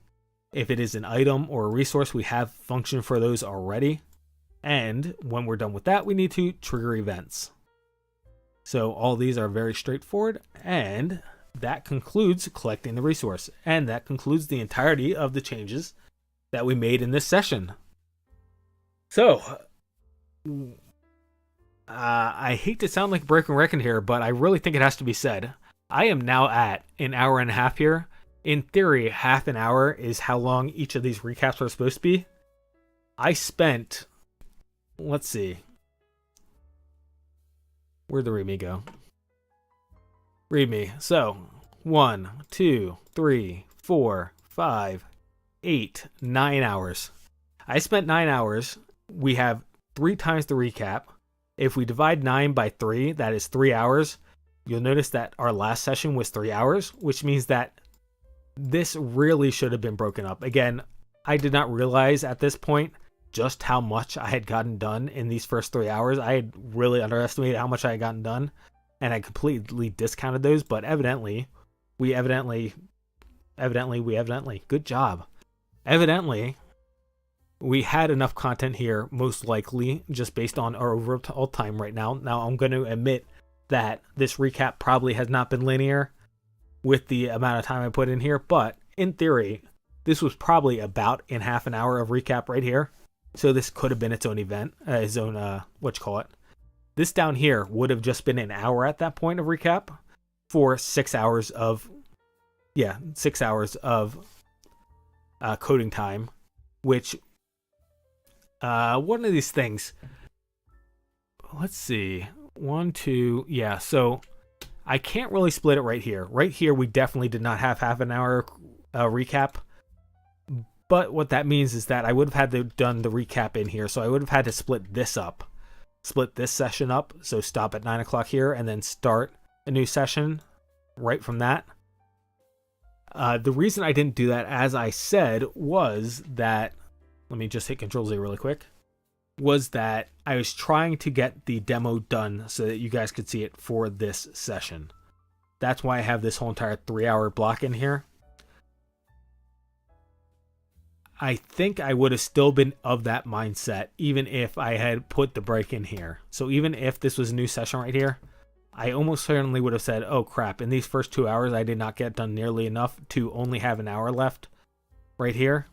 If it is an item or a resource, we have function for those already. And when we're done with that, we need to trigger events. So all these are very straightforward. And that concludes collecting the resource. And that concludes the entirety of the changes that we made in this session. So I hate to sound like a broken record here, but I really think it has to be said. I am now at an hour and a half here. In theory, half an hour is how long each of these recaps are supposed to be. I spent, let's see. Where'd the readme go? Readme. So, 1, 2, 3, 4, 5, 8, 9 hours. I spent 9 hours. We have 3 times the recap. If we divide 9 by 3, that is 3 hours. You'll notice that our last session was 3 hours, which means that this really should have been broken up. Again, I did not realize at this point just how much I had gotten done in these first 3 hours. I had really underestimated how much I had gotten done, and I completely discounted those, but good job. Evidently, we had enough content here, most likely, just based on our overall time right now. Now, I'm going to admit that this recap probably has not been linear. with the amount of time I put in here, but in theory, this was probably about in half an hour of recap right here. So this could have been its own event, its own, This down here would have just been an hour at that point of recap for 6 hours of, 6 hours of coding time, which, one of these things, let's see, 1, 2, so I can't really split it right here. Right here, we definitely did not have half an hour recap. But what that means is that I would have had to done the recap in here. So I would have had to split this session up. So stop at 9 o'clock here and then start a new session right from that. The reason I didn't do that, as I said, was that, let me just hit Control Z really quick, was that I was trying to get the demo done so that you guys could see it for this session. That's why I have this whole entire 3-hour block in here. I think I would have still been of that mindset even if I had put the break in here. So even if this was a new session right here, I almost certainly would have said, oh crap, in these first 2 hours I did not get done nearly enough to only have an hour left right here.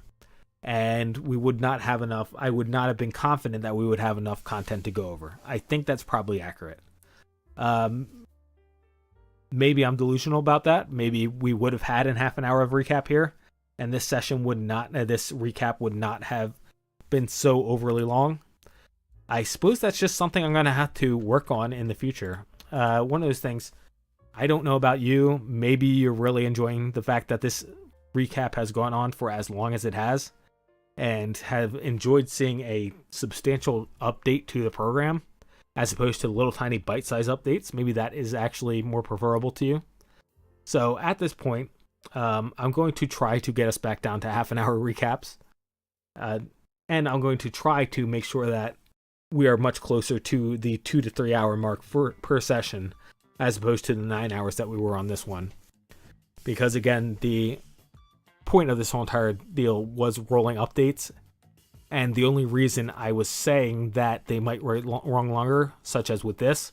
And we would not have enough, I would not have been confident that we would have enough content to go over. I think that's probably accurate. Maybe I'm delusional about that. Maybe we would have had in half an hour of recap here, and this session would not, this recap would not have been so overly long. I suppose that's just something I'm going to have to work on in the future. One of those things, I don't know about you, maybe you're really enjoying the fact that this recap has gone on for as long as it has, and have enjoyed seeing a substantial update to the program, as opposed to little tiny bite-sized updates. Maybe that is actually more preferable to you. So at this point, I'm going to try to get us back down to half an hour recaps. And I'm going to try to make sure that we are much closer to the 2 to 3 hour mark per session, as opposed to the 9 hours that we were on this one. Because again, the point of this whole entire deal was rolling updates. And the only reason I was saying that they might run longer, such as with this,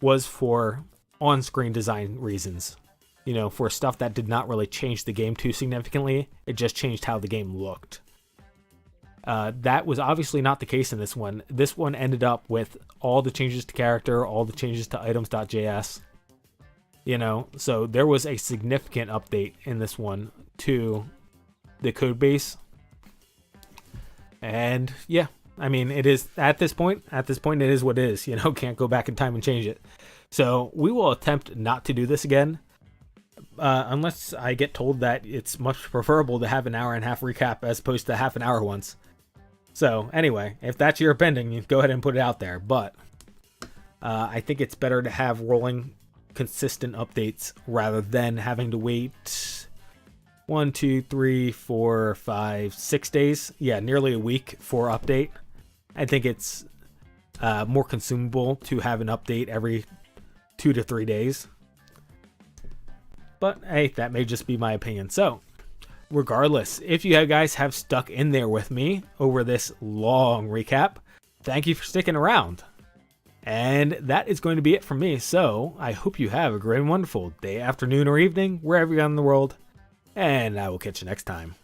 was for on-screen design reasons. You know, for stuff that did not really change the game too significantly. It just changed how the game looked. That was obviously not the case in this one. This one ended up with all the changes to character, all the changes to items.js. You know, so there was a significant update in this one to the code base. And yeah, I mean, it is at this point, it is what it is. You know, can't go back in time and change it. So we will attempt not to do this again. Unless I get told that it's much preferable to have an hour and a half recap as opposed to half an hour ones. So anyway, if that's your opinion, you go ahead and put it out there. But I think it's better to have rolling consistent updates rather than having to wait 1, 2, 3, 4, 5, 6 days. Yeah, nearly a week for update. I think it's more consumable to have an update every 2 to 3 days. But hey, that may just be my opinion. So, regardless, if you guys have stuck in there with me over this long recap, thank you for sticking around. And that is going to be it from me. So, I hope you have a great and wonderful day, afternoon, or evening, wherever you're in the world. And I will catch you next time.